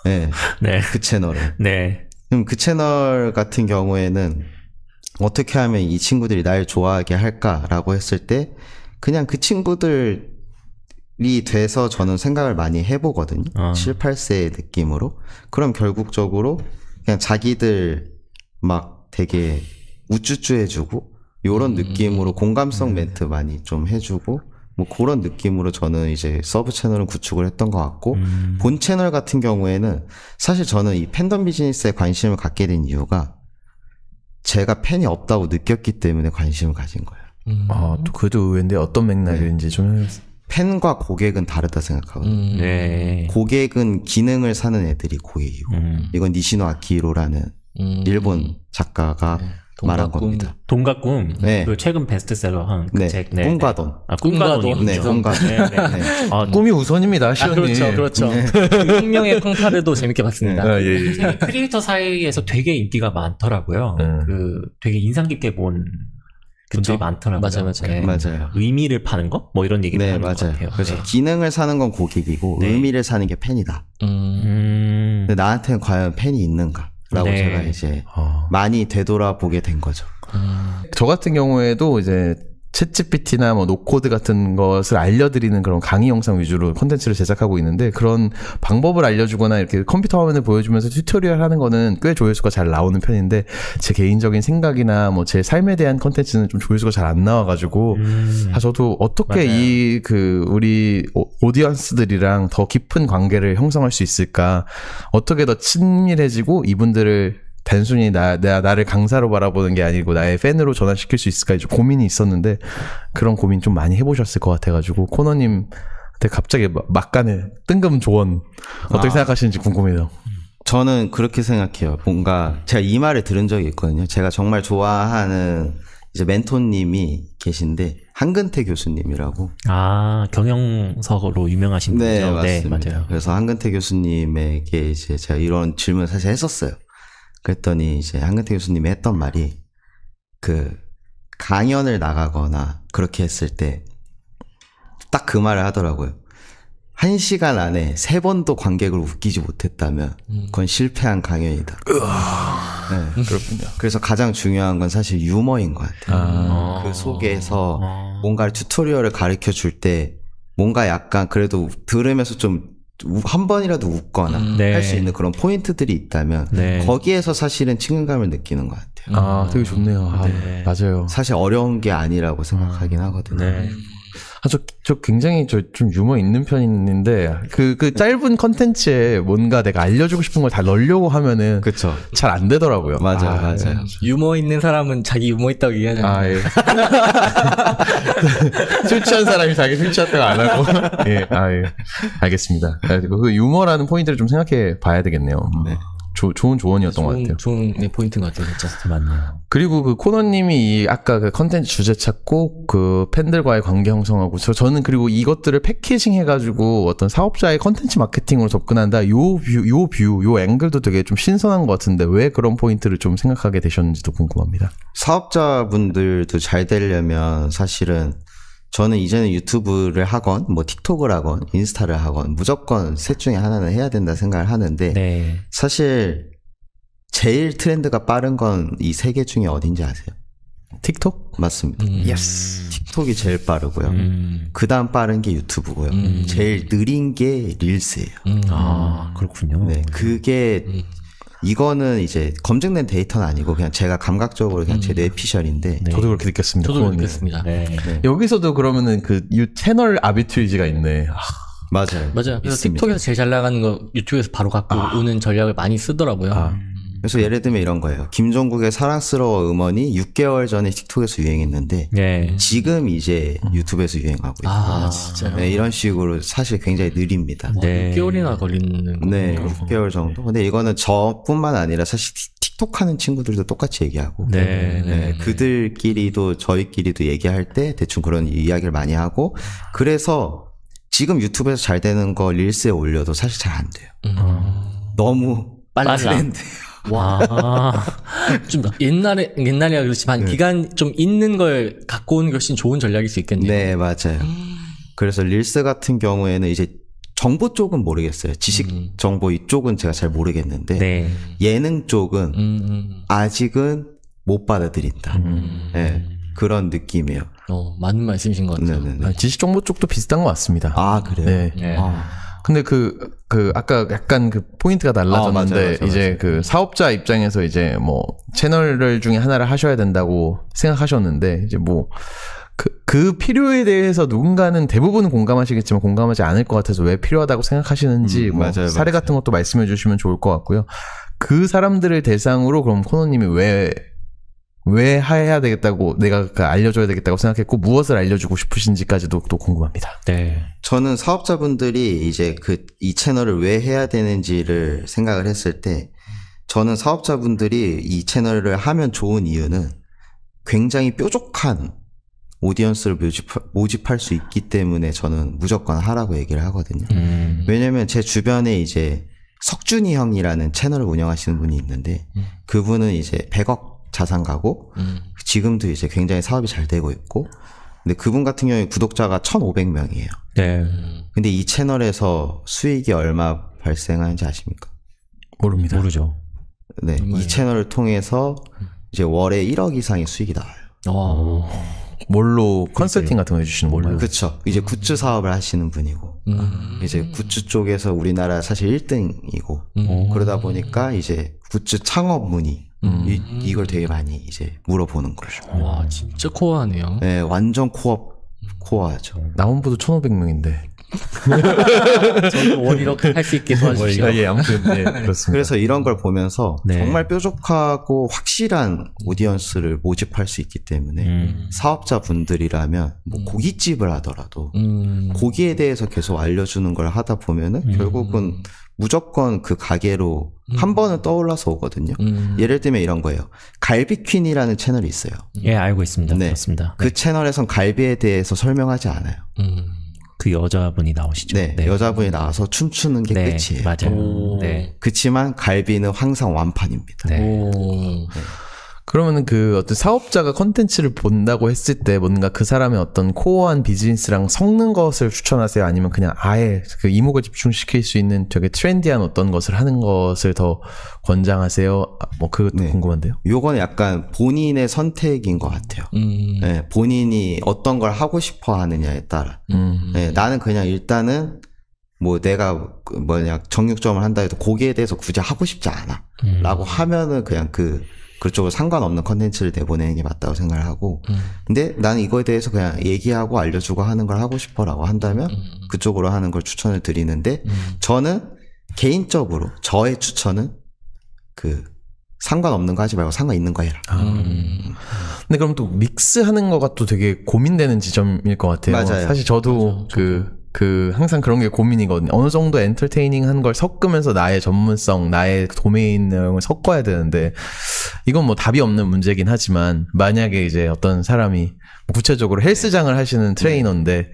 네. 네. 그 채널을. 네. 그럼 그 채널 같은 경우에는 어떻게 하면 이 친구들이 날 좋아하게 할까라고 했을 때 그냥 그 친구들이 돼서 저는 생각을 많이 해보거든요. 7, 8세의 느낌으로. 그럼 결국적으로 그냥 자기들 막 되게 우쭈쭈 해주고 요런 느낌으로 공감성 멘트 많이 좀 해주고 뭐 그런 느낌으로 저는 이제 서브 채널은 구축을 했던 것 같고 본 채널 같은 경우에는 사실 저는 이 팬덤 비즈니스에 관심을 갖게 된 이유가 제가 팬이 없다고 느꼈기 때문에 관심을 가진 거예요. 또 그래도 의외인데 어떤 맥락인지 좀 팬과 고객은 다르다 생각하거든요. 네. 고객은 기능을 사는 애들이 고객이고 이건 니시노 아키히로라는 일본 작가가 말한 겁니다. 돈과 꿈. 네. 그 최근 베스트셀러 한 그 책. 네. 꿈과 돈. 꿈과 돈. 네, 꿈과 돈. 네, 네. 꿈이 우선입니다, 시원님. 그렇죠. 네. 혁명의 콩타르도 재밌게 봤습니다. 예. 크리에이터 사이에서 되게 인기가 많더라고요. 그 되게 인상 깊게 본 분들이 많더라고요. 맞아요. 네. 맞아요. 의미를 파는 거? 뭐 이런 얘기를 하는 것 같아요. 그래서 기능을 사는 건 고객이고 의미를 사는 게 팬이다. 근데 나한테는 과연 팬이 있는가? 라고 제가 이제 많이 되돌아보게 된 거죠. 저 같은 경우에도 이제 챗GPT나 뭐 노코드 같은 것을 알려드리는 그런 강의 영상 위주로 콘텐츠를 제작하고 있는데 그런 방법을 알려주거나 이렇게 컴퓨터 화면을 보여주면서 튜토리얼 하는 거는 꽤 조회수가 잘 나오는 편인데 제 개인적인 생각이나 뭐 제 삶에 대한 콘텐츠는 좀 조회수가 잘 안 나와가지고 저도 어떻게 이 우리 오디언스들이랑 더 깊은 관계를 형성할 수 있을까, 어떻게 더 친밀해지고 이분들을 단순히 나를 강사로 바라보는 게 아니고 나의 팬으로 전환시킬 수 있을까 좀 고민이 있었는데 그런 고민 좀 많이 해보셨을 것 같아가지고 코너님한테 갑자기 막간에 뜬금 조언 어떻게 생각하시는지 궁금해요. 저는 그렇게 생각해요. 뭔가 제가 이 말을 들은 적이 있거든요. 제가 정말 좋아하는 이제 멘토님이 계신데 한근태 교수님이라고. 경영석으로 유명하신 분이죠. 네, 맞습니다. 네, 맞아요. 그래서 한근태 교수님에게 이제 제가 이런 질문을 사실 했었어요. 그랬더니 이제 한근태 교수님이 했던 말이 강연을 나가거나 그렇게 했을 때 딱 그 말을 하더라고요. 1시간 안에 3번도 관객을 웃기지 못했다면 그건 실패한 강연이다. 네, 그렇군요. 그래서 가장 중요한 건 사실 유머인 것 같아요. 그 속에서 뭔가 튜토리얼을 가르쳐 줄 때 뭔가 약간 그래도 들으면서 좀 한 번이라도 웃거나 할 수 있는 그런 포인트들이 있다면 거기에서 사실은 친근감을 느끼는 것 같아요. 되게 좋네요. 맞아요. 사실 어려운 게 아니라고 생각하긴 하거든요. 저 굉장히 좀 유머 있는 편인데 그 짧은 컨텐츠에 뭔가 내가 알려주고 싶은 걸 다 넣으려고 하면은 잘 안 되더라고요. 맞아요. 유머 있는 사람은 자기 유머 있다고 얘기하잖아요. 예. 술 취한 사람이 자기 술 취했다고 안 하고. 예. 알겠습니다. 그 유머라는 포인트를 좀 생각해 봐야 되겠네요. 네. 좋은 조언이었던 것 같아요. 좋은 포인트인 것 같아요, 진짜. 맞네요. 그리고 그 코너님이 아까 그 컨텐츠 주제 찾고 그 팬들과의 관계 형성하고 저는 그리고 이것들을 패키징 해가지고 어떤 사업자의 컨텐츠 마케팅으로 접근한다. 요 앵글도 되게 좀 신선한 것 같은데 왜 그런 포인트를 좀 생각하게 되셨는지도 궁금합니다. 사업자분들도 잘 되려면 사실은 저는 이제는 유튜브를 하건 뭐 틱톡을 하건 인스타를 하건 무조건 셋 중에 하나는 해야 된다 생각을 하는데 네. 사실 제일 트렌드가 빠른 건 이 세 개 중에 어딘지 아세요? 틱톡? 맞습니다. 예스. 틱톡이 제일 빠르고요. 그 다음 빠른 게 유튜브고요. 제일 느린 게 릴스예요. 아 그렇군요. 네, 그게 이거는 이제 검증된 데이터는 아니고 그냥 제가 감각적으로 그냥 제 뇌피셜인데 네. 저도 그렇게 느꼈습니다. 저도 느꼈습니다. 네. 네. 여기서도 그러면은 그 채널 아비트리지가 있네. 맞아요. 그래서 틱톡에서 제일 잘 나가는 거 유튜브에서 바로 갖고 오는 전략을 많이 쓰더라고요. 그래서 예를 들면 이런 거예요. 김종국의 사랑스러워 음원이 6개월 전에 틱톡에서 유행했는데 네. 지금 이제 유튜브에서 유행하고 있어요. 아 진짜요? 네, 이런 식으로 사실 굉장히 느립니다. 네. 6개월이나 걸리는 거예요. 네, 6개월 정도. 근데 이거는 저뿐만 아니라 사실 틱톡 하는 친구들도 똑같이 얘기하고 네, 그들끼리도 저희끼리도 얘기할 때 대충 그런 이야기를 많이 하고 그래서 지금 유튜브에서 잘 되는 거 릴스에 올려도 사실 잘 안 돼요. 너무 빨라. 트렌드예요. 와, 좀 옛날이야 그렇지만 기간 좀 있는 걸 갖고 오는 게 훨씬 좋은 전략일 수 있겠네요. 네, 맞아요. 그래서 릴스 같은 경우에는 이제 정보 쪽은 모르겠어요. 지식 정보 이쪽은 제가 잘 모르겠는데 네. 예능 쪽은 아직은 못 받아들인다. 네, 그런 느낌이에요. 맞는 말씀이신 것 같아요. 네네네. 지식 정보 쪽도 비슷한 것 같습니다. 아, 그래요? 네. 네. 근데 아까 약간 그 포인트가 달라졌는데, 맞아요. 이제 그 사업자 입장에서 이제 뭐 채널을 중에 하나를 하셔야 된다고 생각하셨는데, 이제 뭐, 그 필요에 대해서 누군가는 대부분은 공감하시겠지만 공감하지 않을 것 같아서 왜 필요하다고 생각하시는지, 뭐 맞아요, 사례 같은 것도 말씀해 주시면 좋을 것 같고요. 그 사람들을 대상으로 그럼 코너님이 왜 해야 되겠다고 내가 알려줘야 되겠다고 생각했고 무엇을 알려주고 싶으신지까지도 또 궁금합니다. 네. 저는 사업자분들이 이제 이 채널을 왜 해야 되는지를 생각을 했을 때 저는 사업자분들이 이 채널을 하면 좋은 이유는 굉장히 뾰족한 오디언스를 모집할 수 있기 때문에 저는 무조건 하라고 얘기를 하거든요. 왜냐면 제 주변에 이제 석준이 형이라는 채널을 운영하시는 분이 있는데 그분은 이제 100억 자산가고 지금도 이제 굉장히 사업이 잘 되고 있고 근데 그분 같은 경우에 구독자가 1,500명이에요. 네. 근데 이 채널에서 수익이 얼마 발생하는지 아십니까? 모릅니다. 모르죠. 네, 이 채널을 통해서 이제 월에 1억 이상의 수익이 나와요. 뭘로 컨설팅 같은 거 해주시는 건가요? 그렇죠. 이제 굿즈 사업을 하시는 분이고 이제 굿즈 쪽에서 우리나라 사실 1등이고 그러다 보니까 이제 굿즈 창업 문의 이걸 되게 많이 이제 물어보는 거죠. 와, 진짜 코어하네요. 네, 완전 코어하죠. 나온부도 1,500명인데. 저도 월 1억 할 수 있게 도와주시죠. 예, 아무튼 네, 그렇습니다. 그래서 이런 걸 보면서 정말 뾰족하고 확실한 오디언스를 모집할 수 있기 때문에 사업자분들이라면 뭐 고깃집을 하더라도 고기에 대해서 계속 알려주는 걸 하다 보면은 결국은 무조건 그 가게로 한 번은 떠올라서 오거든요. 예를 들면 이런 거예요. 갈비퀸이라는 채널이 있어요. 예, 알고 있습니다. 네. 그렇습니다. 그 채널에선 갈비에 대해서 설명하지 않아요. 그 여자분이 나오시죠. 네, 여자분이 나와서 춤추는 게 끝이에요. 맞아요. 네. 그치만 갈비는 항상 완판입니다. 네. 그러면은 그 어떤 사업자가 컨텐츠를 본다고 했을 때 뭔가 그 사람의 어떤 코어한 비즈니스랑 섞는 것을 추천하세요? 아니면 그냥 아예 그 이목을 집중시킬 수 있는 되게 트렌디한 어떤 것을 하는 것을 더 권장하세요? 뭐 그것도 궁금한데요. 요건 약간 본인의 선택인 것 같아요. 네, 본인이 어떤 걸 하고 싶어 하느냐에 따라. 네, 나는 그냥 일단은 뭐 내가 정육점을 한다 해도 거기에 대해서 굳이 하고 싶지 않아. 라고 하면은 그냥 그쪽으로 상관없는 컨텐츠를 내보내는 게 맞다고 생각을 하고 근데 나는 이거에 대해서 그냥 얘기하고 알려주고 하는 걸 하고 싶어라고 한다면 그쪽으로 하는 걸 추천을 드리는데 저는 개인적으로 저의 추천은 상관없는 거 하지 말고 상관있는 거 해라. 근데 그럼 또 믹스하는 거가 또 되게 고민되는 지점일 것 같아요. 맞아요. 사실 저도 항상 그런 게 고민이거든요. 어느 정도 엔터테이닝한 걸 섞으면서 나의 전문성, 나의 도메인 내용을 섞어야 되는데, 이건 뭐 답이 없는 문제긴 하지만, 만약에 이제 어떤 사람이, 구체적으로 헬스장을 하시는 트레이너인데,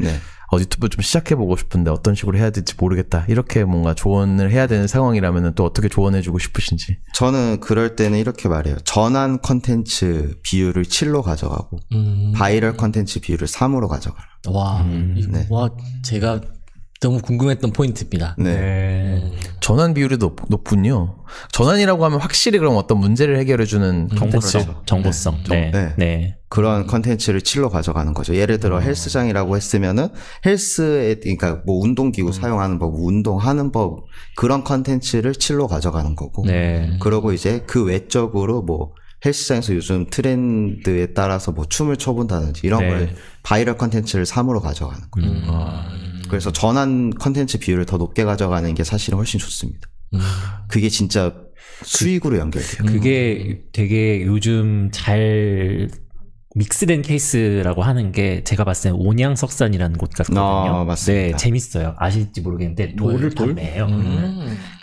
유튜브 좀 시작해보고 싶은데 어떤 식으로 해야 될지 모르겠다. 이렇게 뭔가 조언을 해야 되는 상황이라면 또 어떻게 조언해주고 싶으신지. 저는 그럴 때는 이렇게 말해요. 전환 컨텐츠 비율을 7로 가져가고, 바이럴 컨텐츠 비율을 3으로 가져가라. 와, 와, 제가 너무 궁금했던 포인트입니다. 네. 전환 비율이 높군요. 전환이라고 하면 확실히 그럼 어떤 문제를 해결해주는 정보성. 네. 그런 컨텐츠를 7로 가져가는 거죠. 예를 들어 헬스장이라고 했으면은 헬스에, 그러니까 뭐 운동기구 사용하는 법, 운동하는 법, 그런 컨텐츠를 7로 가져가는 거고. 그러고 이제 그 외적으로 뭐 헬스장에서 요즘 트렌드에 따라서 뭐 춤을 춰본다든지 이런 걸 바이럴 컨텐츠를 3으로 가져가는 거예요. 그래서 전환 컨텐츠 비율을 더 높게 가져가는 게 사실은 훨씬 좋습니다. 그게 진짜 수익으로 연결돼요. 그게 되게 요즘 잘 믹스된 케이스라고 하는 게 제가 봤을 때 온양석산이라는 곳 같거든요. 맞습니다. 네, 재밌어요. 아실지 모르겠는데 돌을 판매해요.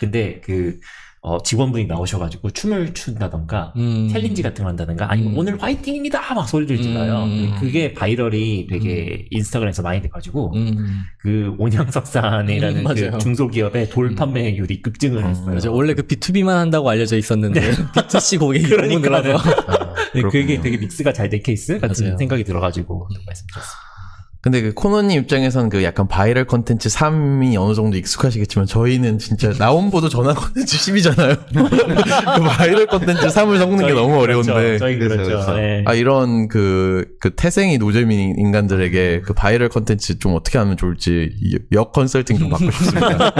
근데 직원분이 나오셔가지고 춤을 춘다던가 챌린지 같은 걸 한다던가 아니면 오늘 화이팅입니다 막 소리를 질러요. 그게 바이럴이 되게 인스타그램에서 많이 돼가지고 그 온양석산이라는 그 중소기업의 돌 판매율이 급증을 했어요. 맞아요. 원래 그 B2B만 한다고 알려져 있었는데 B2C 고객이 너무 늘어서 그게 되게 믹스가 잘 된 케이스 같은 생각이 들어가지고 말씀드렸습니다. 근데 그 코너님 입장에서는 그 약간 바이럴 컨텐츠 3이 어느 정도 익숙하시겠지만 저희는 진짜 나온보도 전환 컨텐츠 10이잖아요. 그 바이럴 컨텐츠 3을 섞는 게 너무 어려운데. 저희 그렇죠. 네. 이런 그 태생이 노잼인 인간들에게 그 바이럴 컨텐츠 좀 어떻게 하면 좋을지 역 컨설팅 좀 받고 싶습니다.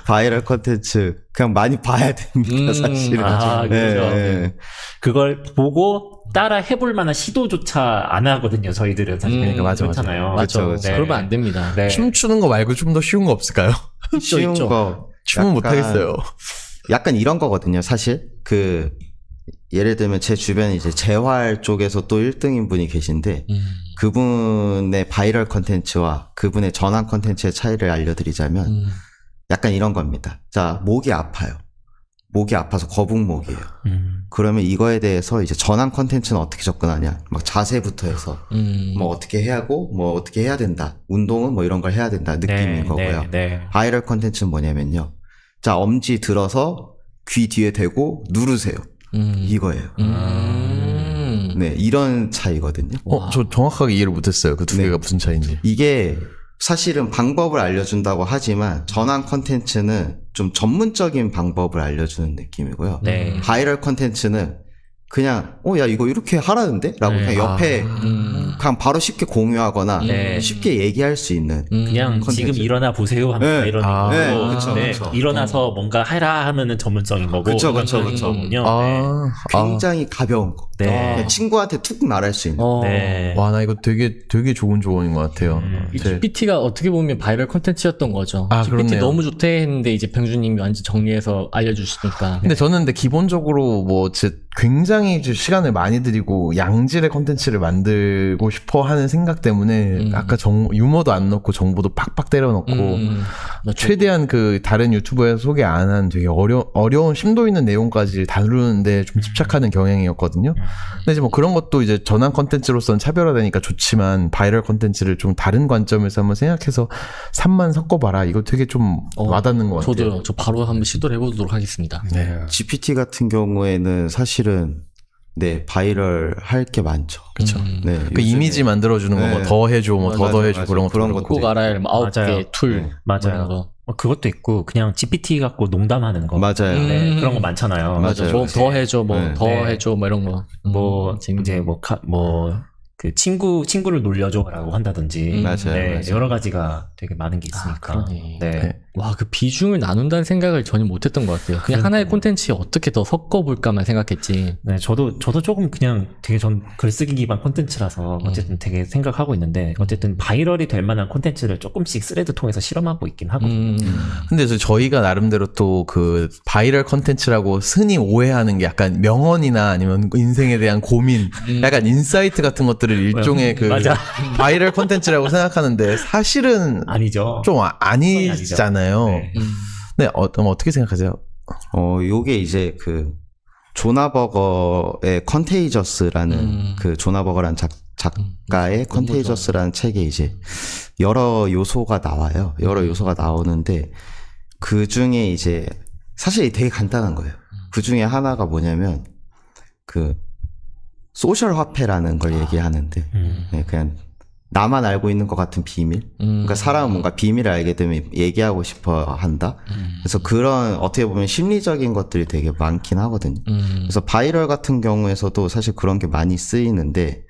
바이럴 컨텐츠 그냥 많이 봐야 됩니다, 사실은. 그렇죠. 그걸 보고 따라 해볼 만한 시도조차 안 하거든요, 저희들은. 사실. 그렇잖아요. 맞죠. 네. 그러면 안 됩니다. 네. 춤추는 거 말고 좀 더 쉬운 거 없을까요? 쉬운 거. 춤은 못하겠어요. 약간 이런 거거든요, 사실. 예를 들면 제 주변에 이제 재활 쪽에서 또 1등인 분이 계신데, 그분의 바이럴 컨텐츠와 그분의 전환 컨텐츠의 차이를 알려드리자면, 약간 이런 겁니다. 자, 목이 아파요. 목이 아파서 거북목이에요. 그러면 이거에 대해서 이제 전환 컨텐츠는 어떻게 접근하냐. 막 자세부터 해서 뭐 어떻게 해야 하고 뭐 어떻게 해야 된다. 운동은 뭐 이런 걸 해야 된다 느낌인 거고요. 바이럴 컨텐츠는 뭐냐면요. 자, 엄지 들어서 귀 뒤에 대고 누르세요. 이거예요. 네, 이런 차이거든요. 저 정확하게 이해를 못했어요. 그 두 개가 무슨 차이인지. 이게 사실은 방법을 알려준다고 하지만 전환 컨텐츠는 좀 전문적인 방법을 알려주는 느낌이고요. 바이럴 컨텐츠는 그냥 야 이거 이렇게 하라는데? 라고 그냥 옆에 그냥 바로 쉽게 공유하거나 쉽게 얘기할 수 있는 그냥 컨텐츠. 지금 일어나 보세요 하면 이런 그쵸. 일어나서 뭔가 해라 하면은 전문적인 거고 그쵸. 굉장히 가벼운 거. 그냥 친구한테 툭 말할 수 있는 와, 나 이거 되게 좋은 조언인 것 같아요. GPT가 어떻게 보면 바이럴 컨텐츠였던 거죠. GPT 그렇네요. 너무 좋대 했는데 이제 병주님이 완전 정리해서 알려주시니까. 근데 저는 기본적으로 굉장히 시간을 많이 들이고 양질의 컨텐츠를 만들고 싶어 하는 생각 때문에 아까 유머도 안 넣고 정보도 팍팍 때려 넣고 최대한 다른 유튜버에서 소개 안 한 되게 어려운 심도 있는 내용까지 다루는데 좀 집착하는 경향이었거든요. 근데 이제 뭐 그런 것도 이제 전환 컨텐츠로서는 차별화되니까 좋지만 바이럴 컨텐츠를 좀 다른 관점에서 한번 생각해서 3만 섞어봐라. 이거 되게 좀 와닿는 것 같아요. 저도요. 저 바로 한번 시도를 해보도록 하겠습니다. GPT 같은 경우에는 사실은 바이럴 할 게 많죠. 그렇죠. 그 이미지 만들어주는 거 뭐 더 해줘, 뭐 더 해줘 그런 것도 꼭 알아야 할 9개 툴. 맞아요. 그것도 있고 그냥 GPT 갖고 농담하는 거. 맞아요. 그런 거 많잖아요. 맞아요. 뭐 더 해줘, 더 해줘, 뭐 이런 거. 이제 그 친구를 놀려줘라고 한다든지. 맞아요. 여러 가지가 되게 많은 게 있으니까. 그러네. 와, 그 비중을 나눈다는 생각을 전혀 못했던 것 같아요. 그냥 하나의 콘텐츠에 어떻게 더 섞어볼까만 생각했지. 네, 저도 조금 그냥 되게 전 글쓰기 기반 콘텐츠라서 어쨌든 되게 생각하고 있는데 어쨌든 바이럴이 될 만한 콘텐츠를 조금씩 스레드 통해서 실험하고 있긴 하거든요. 근데 저희가 나름대로 또 그 바이럴 콘텐츠라고 흔히 오해하는 게 약간 명언이나 아니면 인생에 대한 고민, 약간 인사이트 같은 것들을 일종의 그 맞아. 바이럴 콘텐츠라고 생각하는데 사실은 아니죠. 좀 아니잖아요. 네. 네, 어떻게 생각하세요? 요게 이제 그 조나버거의 컨테이저스라는 그 조나버거라는 작가의 컨테이저스라는 책에 이제 여러 요소가 나와요. 여러 요소가 나오는데 그 중에 이제 사실 되게 간단한 거예요. 그 중에 하나가 뭐냐면 그 소셜 화폐라는 걸 얘기하는데 네, 그냥 나만 알고 있는 것 같은 비밀. 그러니까 사람은 뭔가 비밀을 알게 되면 얘기하고 싶어 한다. 그래서 그런 어떻게 보면 심리적인 것들이 되게 많긴 하거든요. 그래서 바이럴 같은 경우에서도 사실 그런 게 많이 쓰이는데,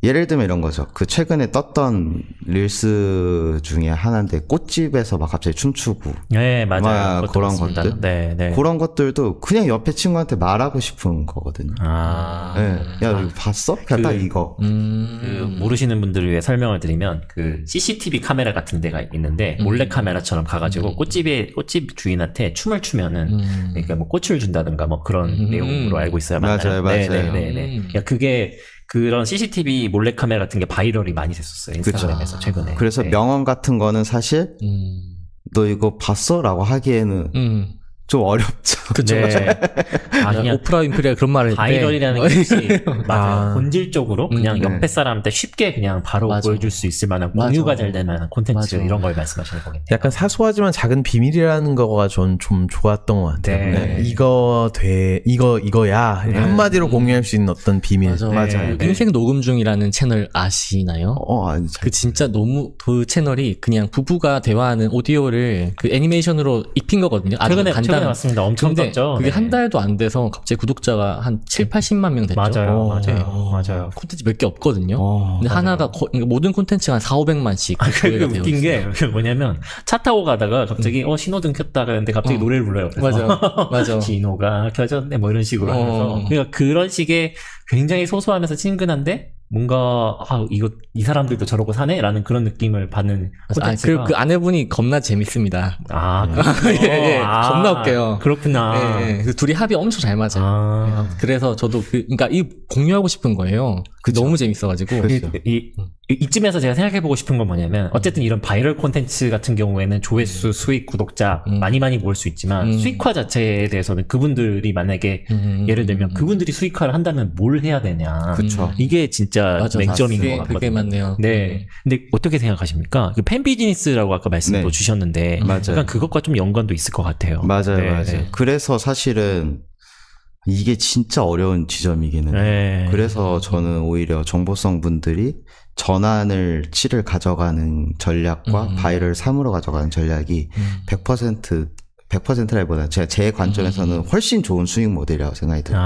예를 들면 이런 거죠. 그 최근에 떴던 릴스 중에 하나인데 꽃집에서 막 갑자기 춤추고, 네, 맞아요. 그런 맞습니다. 것들, 네. 그런 것들도 그냥 옆에 친구한테 말하고 싶은 거거든요. 네. 야, 이거 봤어? 그냥 딱 이거. 그 모르시는 분들을 위해 설명을 드리면 그 CCTV 카메라 같은 데가 있는데 몰래 카메라처럼 가가지고 꽃집 주인한테 춤을 추면은 그러니까 뭐 꽃을 준다든가 뭐 그런 내용으로 알고 있어요. 맞아요. 네. 그러니까 그게 그런 CCTV 몰래카메라 같은 게 바이럴이 많이 됐었어요. 인스타그램에서 최근에. 그래서 명언 같은 거는 사실 너 이거 봤어? 라고 하기에는 좀 어렵죠. 그쵸. 네. 그냥 오프라 윈프리가 그런 말을 했대. 바이럴이라는 것이 맞아요. 본질적으로 그냥 옆에 사람한테 쉽게 그냥 바로 보여줄 수 있을 만한 공유가 잘 될 만한 콘텐츠 이런 걸 말씀하시는 거겠네요. 약간 사소하지만 작은 비밀이라는 거가 전 좀 좋았던 것 같아요. 네. 이거야. 한마디로 공유할 수 있는 어떤 비밀. 맞아요. 인생 녹음 중이라는 채널 아시나요? 아니죠. 그 진짜 너무 그 채널이 그냥 부부가 대화하는 오디오를 그 애니메이션으로 입힌 거거든요. 최근에 맞습니다. 엄청 떴죠. 그게 한 달도 안 돼서 갑자기 구독자가 한 7, 80만 명 됐죠. 맞아요. 콘텐츠 몇 개 없거든요. 근데 하나가 모든 콘텐츠가 한 4, 500만씩 그 웃긴 게 뭐냐면 차 타고 가다가 갑자기 신호등 켰다 그랬는데 갑자기 노래를 불러요. 맞아. 신호가 켜졌네 뭐 이런 식으로 하면서 그러니까 그런 식의 굉장히 소소하면서 친근한데 뭔가 이 사람들도 저러고 사네라는 그런 느낌을 받는 콘텐츠가. 그리고 그 아내분이 겁나 재밌습니다. 겁나 웃겨요. 그렇구나. 그 둘이 합이 엄청 잘 맞아요. 그래서 저도 그러니까 공유하고 싶은 거예요. 너무 재밌어가지고. 이쯤에서 제가 생각해보고 싶은 건 뭐냐면 어쨌든 이런 바이럴 콘텐츠 같은 경우에는 조회수, 수익, 구독자 많이 모을 수 있지만 수익화 자체에 대해서는 그분들이 만약에 예를 들면 그분들이 수익화를 한다면 뭘 해야 되냐. 이게 진짜 맹점인 것 같거든요. 그게 맞네요. 네. 근데 어떻게 생각하십니까? 그 팬 비즈니스라고 아까 말씀도 주셨는데 약간 그것과 좀 연관도 있을 것 같아요. 맞아요. 그래서 사실은 이게 진짜 어려운 지점이기는 해요. 그래서 저는 오히려 정보성 분들이 전환을 7을 가져가는 전략과 바이럴 3으로 가져가는 전략이 100%라기보다 제 관점에서는 훨씬 좋은 수익 모델이라고 생각이 들고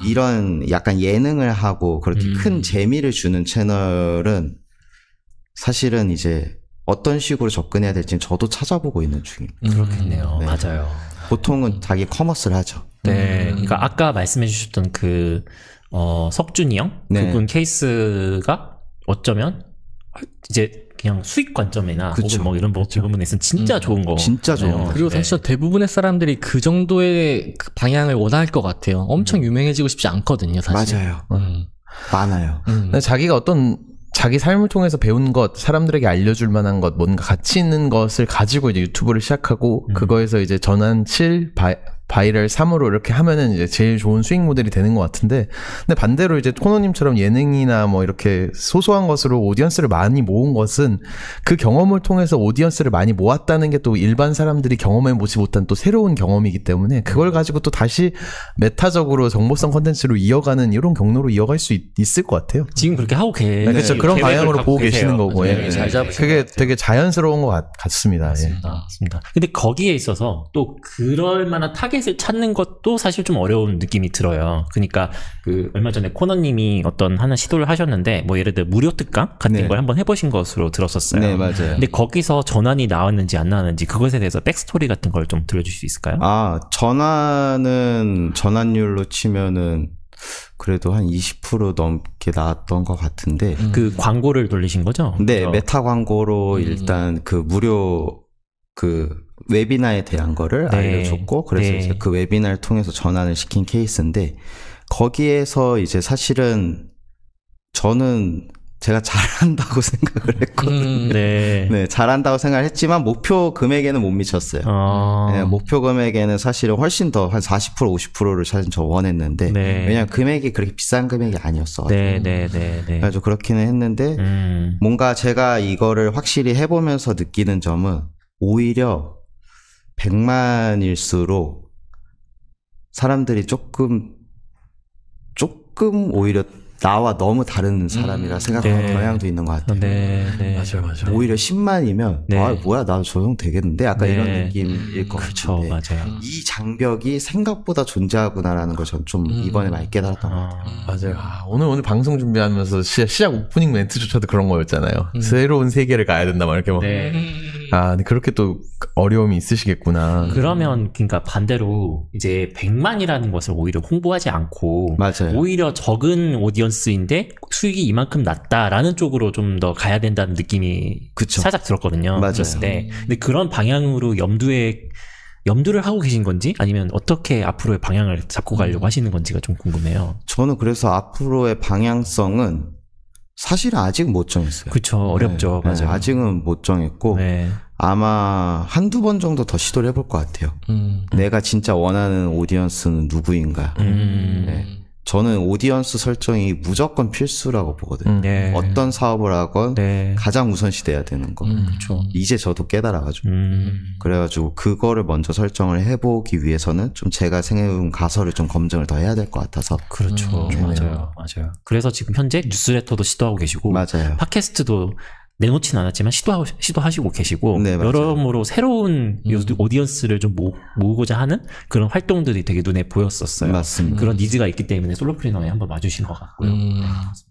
이런 약간 예능을 하고 그렇게 큰 재미를 주는 채널은 사실은 이제 어떤 식으로 접근해야 될지는 저도 찾아보고 있는 중입니다. 그렇겠네요. 맞아요. 보통은 자기 커머스를 하죠. 네. 그러니까 아까 말씀해 주셨던 석준이 형? 그분 케이스가 어쩌면 이제 그냥 수익 관점이나 혹은 뭐 이런 부분에서는 진짜 좋은 거. 진짜 좋은 거. 그리고 사실 대부분의 사람들이 그 정도의 그 방향을 원할 것 같아요. 엄청 유명해지고 싶지 않거든요, 사실. 맞아요. 많아요. 자기가 자기 삶을 통해서 배운 것, 사람들에게 알려줄 만한 것, 뭔가 가치 있는 것을 가지고 이제 유튜브를 시작하고 그거에서 이제 전환 7, 바이럴 3으로 이렇게 하면은 이제 제일 좋은 수익 모델이 되는 것 같은데, 근데 반대로 이제 코너님처럼 예능이나 뭐 이렇게 소소한 것으로 오디언스를 많이 모은 것은 그 경험을 통해서 오디언스를 많이 모았다는 게 또 일반 사람들이 경험해보지 못한 또 새로운 경험이기 때문에 그걸 가지고 또 다시 메타적으로 정보성 콘텐츠로 이어가는 이런 경로로 이어갈 수 있을 것 같아요. 지금 그렇게 하고 계세요. 그렇죠. 그런 방향으로 보고 계시는 거고. 잘 그게 되게 자연스러운 것 같습니다. 맞습니다. 근데 거기에 있어서 또 그럴 만한 타겟 타겟을 찾는 것도 사실 좀 어려운 느낌이 들어요. 그러니까 그 얼마 전에 코너님이 어떤 하나 시도를 하셨는데 뭐 예를 들어 무료 특강 같은 네. 걸 한번 해보신 것으로 들었었어요. 네, 맞아요. 근데 거기서 전환이 나왔는지 안 나왔는지 그것에 대해서 백스토리 같은 걸 좀 들려줄 수 있을까요? 전환율로 치면은 그래도 한 20% 넘게 나왔던 것 같은데. 그 광고를 돌리신 거죠? 네, 그렇죠? 메타 광고로 일단 그 무료 그 웨비나에 대한 거를 네. 알려줬고, 그래서 네. 이제 그 웨비나를 통해서 전환을 시킨 케이스인데, 거기에서 이제 사실은 저는 제가 잘한다고 생각을 했거든요. 네. 네, 잘한다고 생각을 했지만 목표 금액에는 못 미쳤어요. 네, 목표 금액에는 사실은 훨씬 더 한 40% 50%를 사실 저 원했는데 네. 왜냐면 금액이 그렇게 비싼 금액이 아니었어. 네. 그래서 그렇기는 했는데 뭔가 제가 이거를 확실히 해보면서 느끼는 점은 오히려 100만일수록 사람들이 조금 오히려 나와 너무 다른 사람이라 생각하는 경향도 있는 것 같아요. 네. 맞아요. 오히려 10만이면 뭐야 나 저 형 되겠는데? 약간 이런 느낌일 것 그쵸, 같은데 맞아요. 이 장벽이 생각보다 존재하구나라는 걸 전 좀 이번에 많이 깨달았던 것 같아요. 맞아요. 오늘 방송 준비하면서 시작 오프닝 멘트조차도 그런 거였잖아요. 새로운 세계를 가야 된다 막 이렇게 막. 네. 근데 그렇게 또 어려움이 있으시겠구나. 그러면 그러니까 반대로 이제 100만이라는 것을 오히려 홍보하지 않고 맞아요. 오히려 적은 오디언스인데 수익이 이만큼 낮다라는 쪽으로 좀 더 가야 된다는 느낌이 그쵸. 살짝 들었거든요. 맞아요. 들었을 때. 근데 그런 방향으로 염두를 하고 계신 건지 아니면 어떻게 앞으로의 방향을 잡고 가려고 하시는 건지가 좀 궁금해요. 저는 그래서 앞으로의 방향성은 사실은 아직 못 정했어요. 그렇죠. 어렵죠. 네, 맞아요. 아직은 못 정했고 네. 아마 한두 번 정도 더 시도를 해볼 것 같아요. 내가 진짜 원하는 오디언스는 누구인가. 네. 저는 오디언스 설정이 무조건 필수라고 보거든요. 네. 어떤 사업을 하건 네. 가장 우선시돼야 되는 거. 그렇죠. 이제 저도 깨달아가지고. 그래가지고 그거를 먼저 설정을 해보기 위해서는 좀 제가 생각해온 가설을 좀 검증을 더 해야 될 것 같아서. 그렇죠. 맞아요. 그래서 지금 현재 뉴스레터도 시도하고 계시고 맞아요. 팟캐스트도 내놓지는 않았지만 시도하시고 계시고 네, 여러모로 새로운 오디언스를 좀 모으고자 하는 그런 활동들이 되게 눈에 보였었어요. 맞습니다. 그런 니즈가 있기 때문에 솔로프리너에 한번 와주신 것 같고요.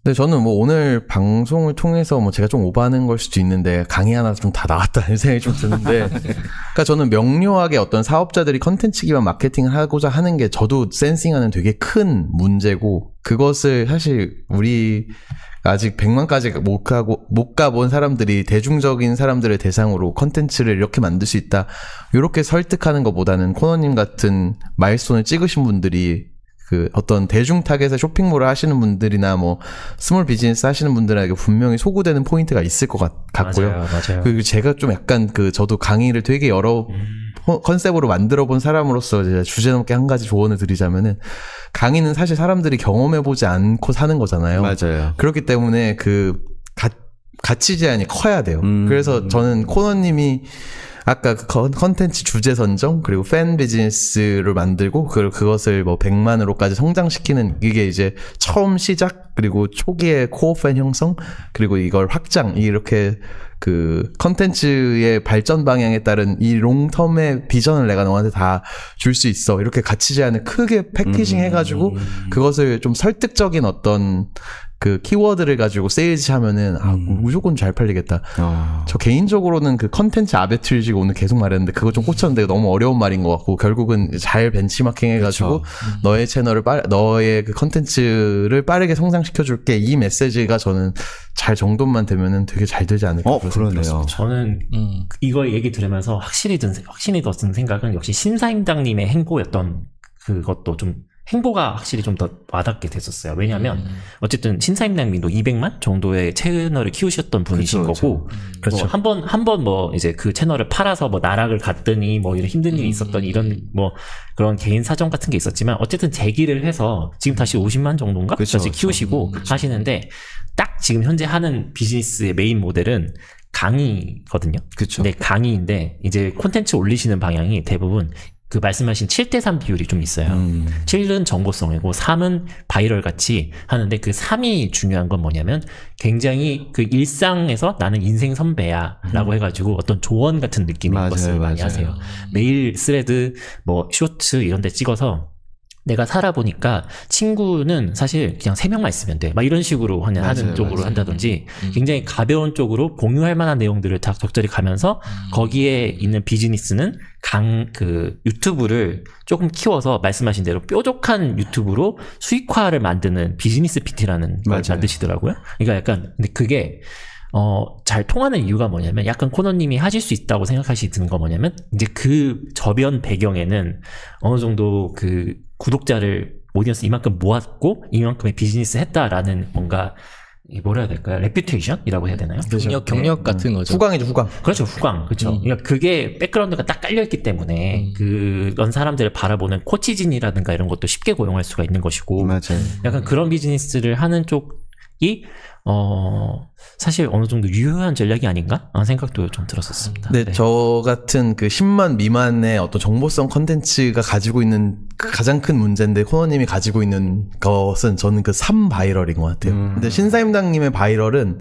근데 저는 뭐 오늘 방송을 통해서 뭐 제가 좀 오버하는 걸 수도 있는데 강의 하나 좀 다 나왔다는 생각이 좀 드는데 그러니까 저는 명료하게 어떤 사업자들이 컨텐츠 기반 마케팅을 하고자 하는 게 저도 센싱하는 되게 큰 문제고 그것을 사실 우리 아직 100만까지 못 가본 사람들이 대중적인 사람들을 대상으로 컨텐츠를 이렇게 만들 수 있다. 이렇게 설득하는 것보다는 코너님 같은 마일스톤을 찍으신 분들이 그 어떤 대중 타겟의 쇼핑몰을 하시는 분들이나 뭐 스몰 비즈니스 하시는 분들에게 분명히 소구되는 포인트가 있을 것 같고요. 맞아요. 그리고 제가 좀 약간 저도 강의를 되게 여러 컨셉으로 만들어 본 사람으로서 이제 주제넘게 한 가지 조언을 드리자면은 강의는 사실 사람들이 경험해보지 않고 사는 거잖아요. 맞아요. 그렇기 때문에 가치 제한이 커야 돼요. 그래서 저는 코너님이 아까 그 컨텐츠 주제 선정 그리고 팬 비즈니스를 만들고 그것을 뭐 100만으로까지 성장시키는 이게 이제 처음 시작 그리고 초기의 코어 팬 형성 그리고 이걸 확장 이렇게 그 컨텐츠의 발전 방향에 따른 이 롱텀의 비전을 내가 너한테 다 줄 수 있어 이렇게 가치 제한을 크게 패키징 해가지고 그것을 좀 설득적인 어떤 그 키워드를 가지고 세일즈 하면은 무조건 잘 팔리겠다. 저 개인적으로는 그 컨텐츠 아비트리지가 오늘 계속 말했는데 그거 좀 꽂혔는데 너무 어려운 말인 것 같고 결국은 잘 벤치마킹 해가지고 너의 채널을 너의 그 컨텐츠를 빠르게 성장시켜 줄게 이 메시지가 저는 잘 정돈만 되면은 되게 잘 되지 않을까. 그러네요. 저는 이거 얘기 들으면서 확신이 든 생각은 역시 신사임당님의 행보였던 그것도 좀 행보가 확실히 좀 더 와닿게 됐었어요. 왜냐하면 어쨌든 신사임당님도 200만 정도의 채널을 키우셨던 분이신 거고, 그렇죠. 뭐 한번 뭐 이제 그 채널을 팔아서 뭐 나락을 갔더니 뭐 이런 힘든 일이 있었던 이런 뭐 그런 개인 사정 같은 게 있었지만 어쨌든 재기를 해서 지금 다시 50만 정도인가 다시 키우시고 하시는데 딱 지금 현재 하는 비즈니스의 메인 모델은 강의거든요. 그렇죠. 네, 강의인데 이제 콘텐츠 올리시는 방향이 대부분 그 말씀하신 7대3 비율이 좀 있어요. 7은 정보성이고 3은 바이럴 같이 하는데 그 3이 중요한 건 뭐냐면 굉장히 그 일상에서 나는 인생 선배야 라고 해가지고 어떤 조언 같은 느낌의 것을 많이 하세요. 매일 스레드 뭐 쇼츠 이런 데 찍어서 내가 살아보니까 친구는 사실 그냥 3명만 있으면 돼. 막 이런 식으로 하는 쪽으로 한다든지 굉장히 가벼운 쪽으로 공유할 만한 내용들을 다 적절히 가면서 거기에 있는 비즈니스는 유튜브를 조금 키워서 말씀하신 대로 뾰족한 유튜브로 수익화를 만드는 비즈니스 PT라는 걸 만드시더라고요. 그러니까 약간, 근데 그게 잘 통하는 이유가 뭐냐면 약간 코너님이 하실 수 있다고 생각하시는 거 뭐냐면 이제 그 저변 배경에는 어느 정도 그 구독자를 오디언스 이만큼 모았고 이만큼의 비즈니스 했다라는 뭔가 뭐라 해야 될까요? 레퓨테이션이라고 해야 되나요? 경력 같은 거죠. 후광이죠, 후광. 그렇죠, 후광. 그렇죠. 그러니까 그게 백그라운드가 딱 깔려있기 때문에 그런 사람들을 바라보는 코치진이라든가 이런 것도 쉽게 고용할 수가 있는 것이고 약간 그런 비즈니스를 하는 쪽이 사실 어느 정도 유효한 전략이 아닌가? 라는 생각도 좀 들었었습니다. 네, 저 같은 그 10만 미만의 어떤 정보성 컨텐츠가 가지고 있는 그 가장 큰 문제인데 코너님이 가지고 있는 것은 저는 그 3바이럴인 것 같아요. 근데 신사임당님의 바이럴은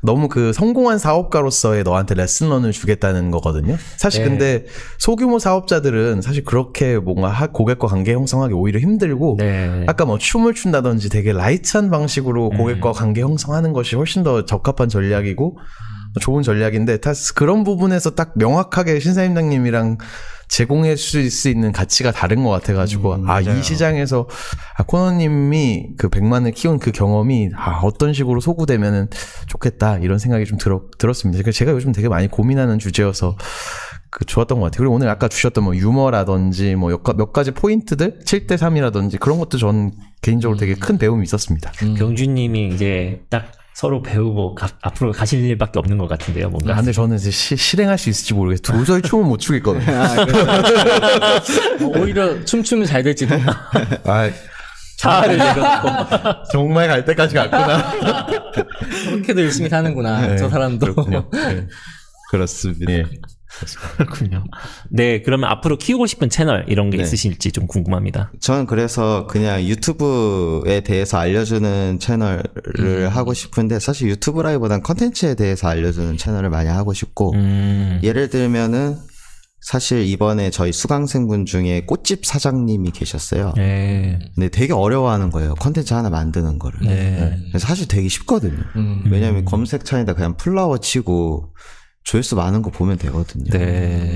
너무 그 성공한 사업가로서의 너한테 레슨런을 주겠다는 거거든요. 사실 근데 소규모 사업자들은 사실 그렇게 뭔가 고객과 관계 형성하기 오히려 힘들고 아까 뭐 춤을 춘다든지 되게 라이트한 방식으로 고객과 관계 형성하는 것이 훨씬 더 적합한 전략이고 좋은 전략인데 그런 부분에서 딱 명확하게 신사임당님이랑 제공해 줄 수 있는 가치가 다른 것 같아가지고 이 시장에서 코너님이 그 100만을 키운 그 경험이 어떤 식으로 소구되면은 좋겠다 이런 생각이 좀 들었습니다. 제가 요즘 되게 많이 고민하는 주제여서 좋았던 것 같아요. 그리고 오늘 아까 주셨던 뭐 유머라든지 뭐 몇 가지 포인트들 7대3이라든지 그런 것도 전 개인적으로 되게 큰 배움이 있었습니다. 경준님이 이제 딱 서로 배우고 앞으로 가실 일밖에 없는 것 같은데요, 뭔가. 근데 저는 이제 실행할 수 있을지 모르겠어요. 도저히 춤을 못 추겠거든요. 오히려 춤추면 잘 될지도. 차를 내려놓고. 정말 갈 때까지 갔구나. 그렇게도 열심히 사는구나, 저 사람도. 그렇군요. 그렇습니다. 그렇군요. 네, 그러면 앞으로 키우고 싶은 채널 이런 게 있으실지 좀 궁금합니다. 저는 그래서 그냥 유튜브에 대해서 알려주는 채널을 하고 싶은데 사실 유튜브라기보단 컨텐츠에 대해서 알려주는 채널을 많이 하고 싶고 예를 들면은 사실 이번에 저희 수강생분 중에 꽃집 사장님이 계셨어요. 근데 되게 어려워하는 거예요. 컨텐츠 하나 만드는 거를. 그래서 사실 되게 쉽거든요. 왜냐면 검색창에다 그냥 플라워 치고 조회수 많은 거 보면 되거든요.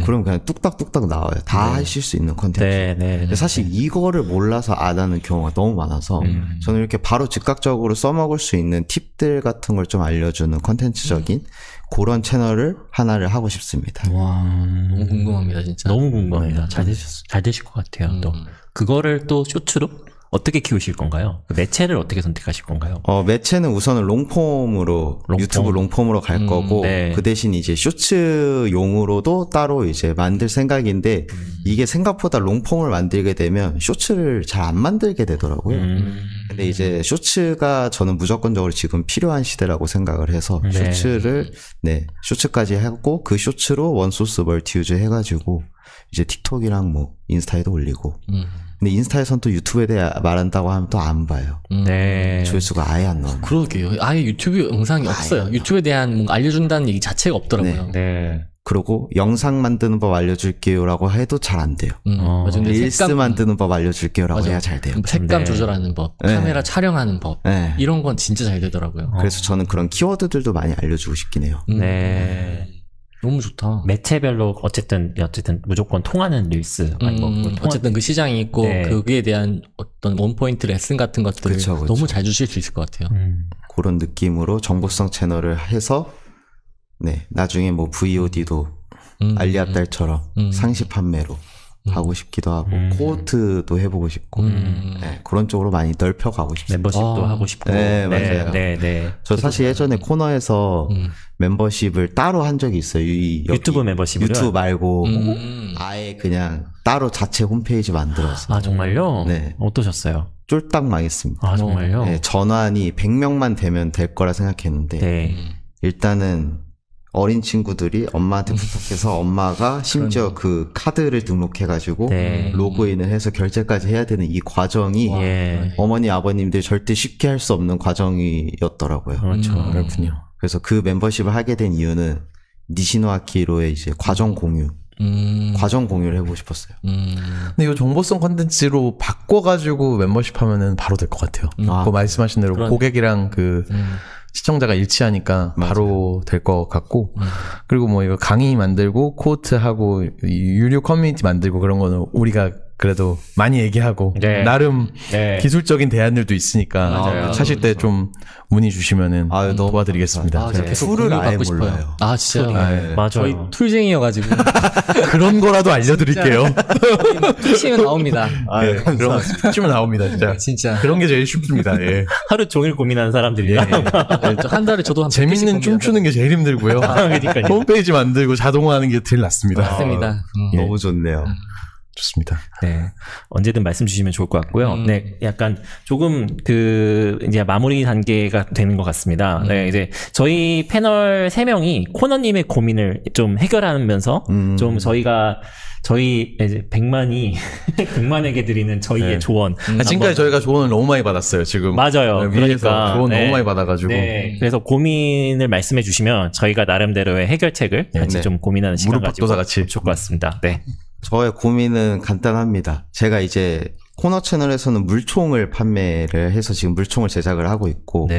그럼 그냥 뚝딱뚝딱 나와요. 다 하실 수 있는 컨텐츠. 근데 사실 이거를 몰라서 안 하는 경우가 너무 많아서 저는 이렇게 바로 즉각적으로 써먹을 수 있는 팁들 같은 걸 좀 알려주는 컨텐츠적인 그런 채널을 하나를 하고 싶습니다. 와, 너무 궁금합니다, 진짜. 너무 궁금합니다. 잘 되실 것 같아요. 또 그거를 또 쇼츠로 어떻게 키우실 건가요? 매체를 어떻게 선택하실 건가요? 매체는 우선은 롱폼으로 유튜브 롱폼으로 갈 거고 그 대신 이제 쇼츠용으로도 따로 이제 만들 생각인데 이게 생각보다 롱폼을 만들게 되면 쇼츠를 잘 안 만들게 되더라고요. 근데 이제 쇼츠가 저는 무조건적으로 지금 필요한 시대라고 생각을 해서 쇼츠를 쇼츠까지 하고 그 쇼츠로 원소스 멀티유즈 해가지고 이제 틱톡이랑 뭐 인스타에도 올리고 근데 인스타에선 또 유튜브에 대해 말한다고 하면 또 안 봐요. 조회수가 아예 안 나와요. 그러게요. 아예 유튜브 영상이 없어요. 유튜브에 대한 뭔가 알려준다는 얘기 자체가 없더라고요. 그리고 영상 만드는 법 알려줄게요라고 해도 잘 안 돼요. 릴스 만드는 법 알려줄게요라고 해야 잘 돼요. 색감 조절하는 법, 카메라 촬영하는 법 이런 건 진짜 잘 되더라고요. 그래서 저는 그런 키워드들도 많이 알려주고 싶긴 해요. 너무 좋다. 매체별로 어쨌든 무조건 통하는 릴스. 어쨌든 그 시장이 있고 거기에 대한 어떤 원포인트 레슨 같은 것들을 너무 잘 주실 수 있을 것 같아요. 그런 느낌으로 정보성 채널을 해서 나중에 뭐 VOD도 알리압달처럼 상시 판매로 하고 싶기도 하고 코호트도 해보고 싶고 그런 쪽으로 많이 넓혀가고 싶습니다. 멤버십도 하고 싶고. 맞아요. 저 사실 예전에 코너에서 멤버십을 따로 한 적이 있어요. 유튜브 멤버십이요? 유튜브 말고 아예 그냥 따로 자체 홈페이지 만들어서. 아 정말요? 어떠셨어요? 쫄딱 망했습니다. 아 정말요? 전환이 100명만 되면 될 거라 생각했는데 일단은 어린 친구들이 엄마한테 부탁해서 엄마가 심지어 그 카드를 등록해가지고 네. 로그인을 해서 결제까지 해야 되는 이 과정이 어머니 아버님들이 절대 쉽게 할 수 없는 과정이었더라고요. 그렇죠. 그렇군요. 그래서 그 멤버십을 하게 된 이유는 니시노아키로의 이제 과정 공유. 과정 공유를 해보고 싶었어요. 근데 이 정보성 컨텐츠로 바꿔가지고 멤버십 하면은 바로 될 것 같아요. 그 말씀하신 대로 고객이랑 그 시청자가 일치하니까 맞아요. 바로 될 것 같고 그리고 뭐 이거 강의 만들고 코호트하고 유료 커뮤니티 만들고 그런 거는 우리가 그래도 많이 얘기하고 네. 나름 기술적인 대안들도 있으니까 맞아요. 하실 때 좀 문의 주시면은 도와드리겠습니다. 툴을 아예 몰라요. 아 진짜 맞아요. 저희 툴쟁이여가지고 그런 거라도 알려드릴게요. 툭치면 나옵니다. 그런 툭치면 나옵니다. 진짜 그런 게 제일 쉽습니다. 예. 하루 종일 고민하는 사람들이에요. 한 달에 저도 한 재밌는 춤추는 게 제일 힘들고요. 그러니까요. 홈페이지 만들고 자동화하는 게 제일 낫습니다. 맞습니다. 너무 좋네요. 좋습니다. 네. 언제든 말씀 주시면 좋을 것 같고요. 네. 약간 조금 이제 마무리 단계가 되는 것 같습니다. 네. 이제 저희 패널 3명이 코너님의 고민을 좀 해결하면서 좀 저희 이제 100만에게 드리는 저희의 조언. 지금까지 저희가 조언을 너무 많이 받았어요, 지금. 맞아요. 그러니까. 조언 너무 많이 받아가지고. 네. 그래서 고민을 말씀해 주시면 저희가 나름대로의 해결책을 같이 좀 고민하는 시간 가지고 같이 좋을 것 같습니다. 네. 저의 고민은 간단합니다. 제가 이제 코너 채널에서는 물총을 판매를 해서 지금 물총을 제작을 하고 있고,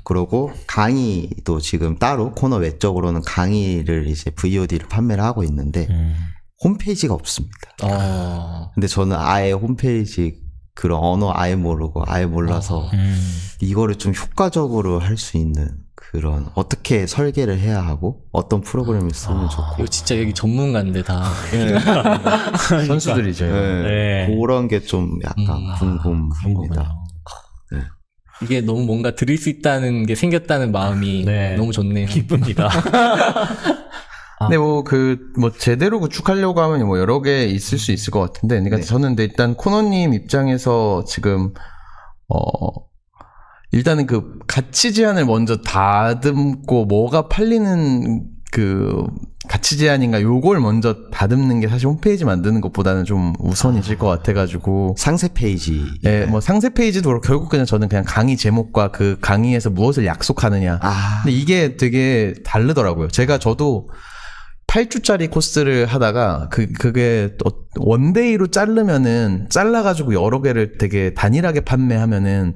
그리고 강의도 지금 따로 코너 외적으로는 강의를 이제 VOD를 판매를 하고 있는데, 홈페이지가 없습니다. 근데 저는 아예 홈페이지 그런 언어 아예 모르고 아예 몰라서 이거를 좀 효과적으로 할 수 있는 그런 어떻게 설계를 해야 하고 어떤 프로그램을 쓰면 좋고 이거 진짜 여기 전문가인데 다 선수들이죠. 그런 게 좀 약간 궁금합니다. 이게 너무 뭔가 드릴 수 있다는 게 생겼다는 마음이 너무 좋네요. 기쁩니다. 근데 제대로 구축하려고 하면 뭐 여러 개 있을 수 있을 것 같은데, 그러니까 저는 일단 코너님 입장에서 지금, 일단은 그 가치 제한을 먼저 다듬고 뭐가 팔리는 그 가치 제한인가 요걸 먼저 다듬는 게 사실 홈페이지 만드는 것보다는 좀 우선이실 것 같아가지고 상세 페이지 뭐 상세 페이지도 그렇고 결국 그냥 저는 그냥 강의 제목과 그 강의에서 무엇을 약속하느냐 근데 이게 되게 다르더라고요. 저도 8주짜리 코스를 하다가 그게 원데이로 자르면은 잘라가지고 여러 개를 되게 단일하게 판매하면은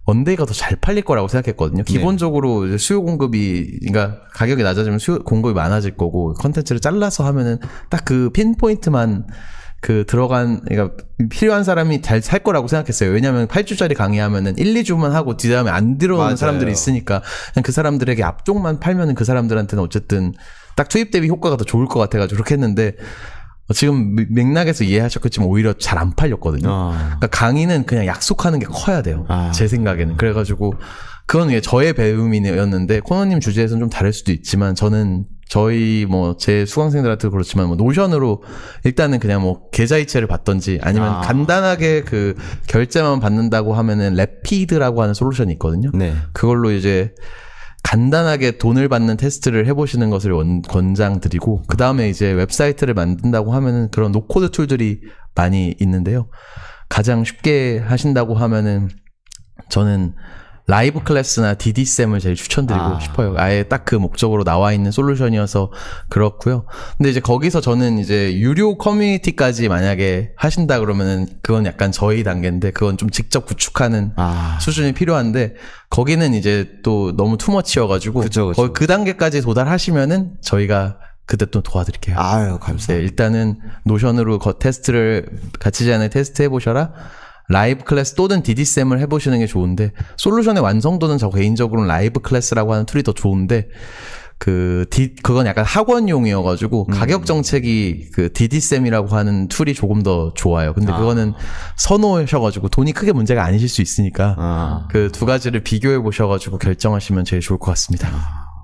원데이가 더 잘 팔릴 거라고 생각했거든요. 기본적으로 수요 공급이, 그러니까 가격이 낮아지면 공급이 많아질 거고, 컨텐츠를 잘라서 하면은 딱 그 핀포인트만 그러니까 필요한 사람이 잘 살 거라고 생각했어요. 왜냐면 8주짜리 강의하면은 1, 2주만 하고 뒤다음에 안 들어오는 사람들이 있으니까 그냥 그 사람들에게 앞쪽만 팔면은 그 사람들한테는 어쨌든 딱 투입 대비 효과가 더 좋을 것 같아가지고 그렇게 했는데, 지금 맥락에서 이해하셨겠지만 오히려 잘 안 팔렸거든요. 그러니까 강의는 그냥 약속하는 게 커야 돼요. 제 생각에는. 그래가지고 그건 왜 저의 배움이었는데 코너님 주제에서는 좀 다를 수도 있지만 저는 제 수강생들한테도 그렇지만 노션으로 일단은 그냥 계좌이체를 받던지 아니면 간단하게 그 결제만 받는다고 하면은 래피드라고 하는 솔루션이 있거든요. 그걸로 이제 간단하게 돈을 받는 테스트를 해보시는 것을 권장드리고, 그 다음에 이제 웹사이트를 만든다고 하면은 그런 노코드 툴들이 많이 있는데요. 가장 쉽게 하신다고 하면은 저는 라이브 클래스나 DD쌤을 제일 추천드리고 싶어요. 아예 딱 그 목적으로 나와 있는 솔루션이어서 그렇고요. 근데 이제 거기서 저는 이제 유료 커뮤니티까지 만약에 하신다 그러면은 그건 약간 저희 단계인데 그건 좀 직접 구축하는 수준이 필요한데 거기는 이제 또 너무 투머치여가지고 거의 그 단계까지 도달하시면은 저희가 그때 또 도와드릴게요. 아유, 감사합니다. 네, 일단은 노션으로 테스트를 같이 전에 테스트 해보셔라. 라이브 클래스 또는 DD쌤을 해보시는 게 좋은데, 솔루션의 완성도는 저 개인적으로는 라이브 클래스라고 하는 툴이 더 좋은데, 그건 약간 학원용이어가지고, 가격 정책이 그 DD쌤이라고 하는 툴이 조금 더 좋아요. 근데 그거는 선호하셔가지고, 돈이 크게 문제가 아니실 수 있으니까, 그 두 가지를 비교해 보셔가지고 결정하시면 제일 좋을 것 같습니다.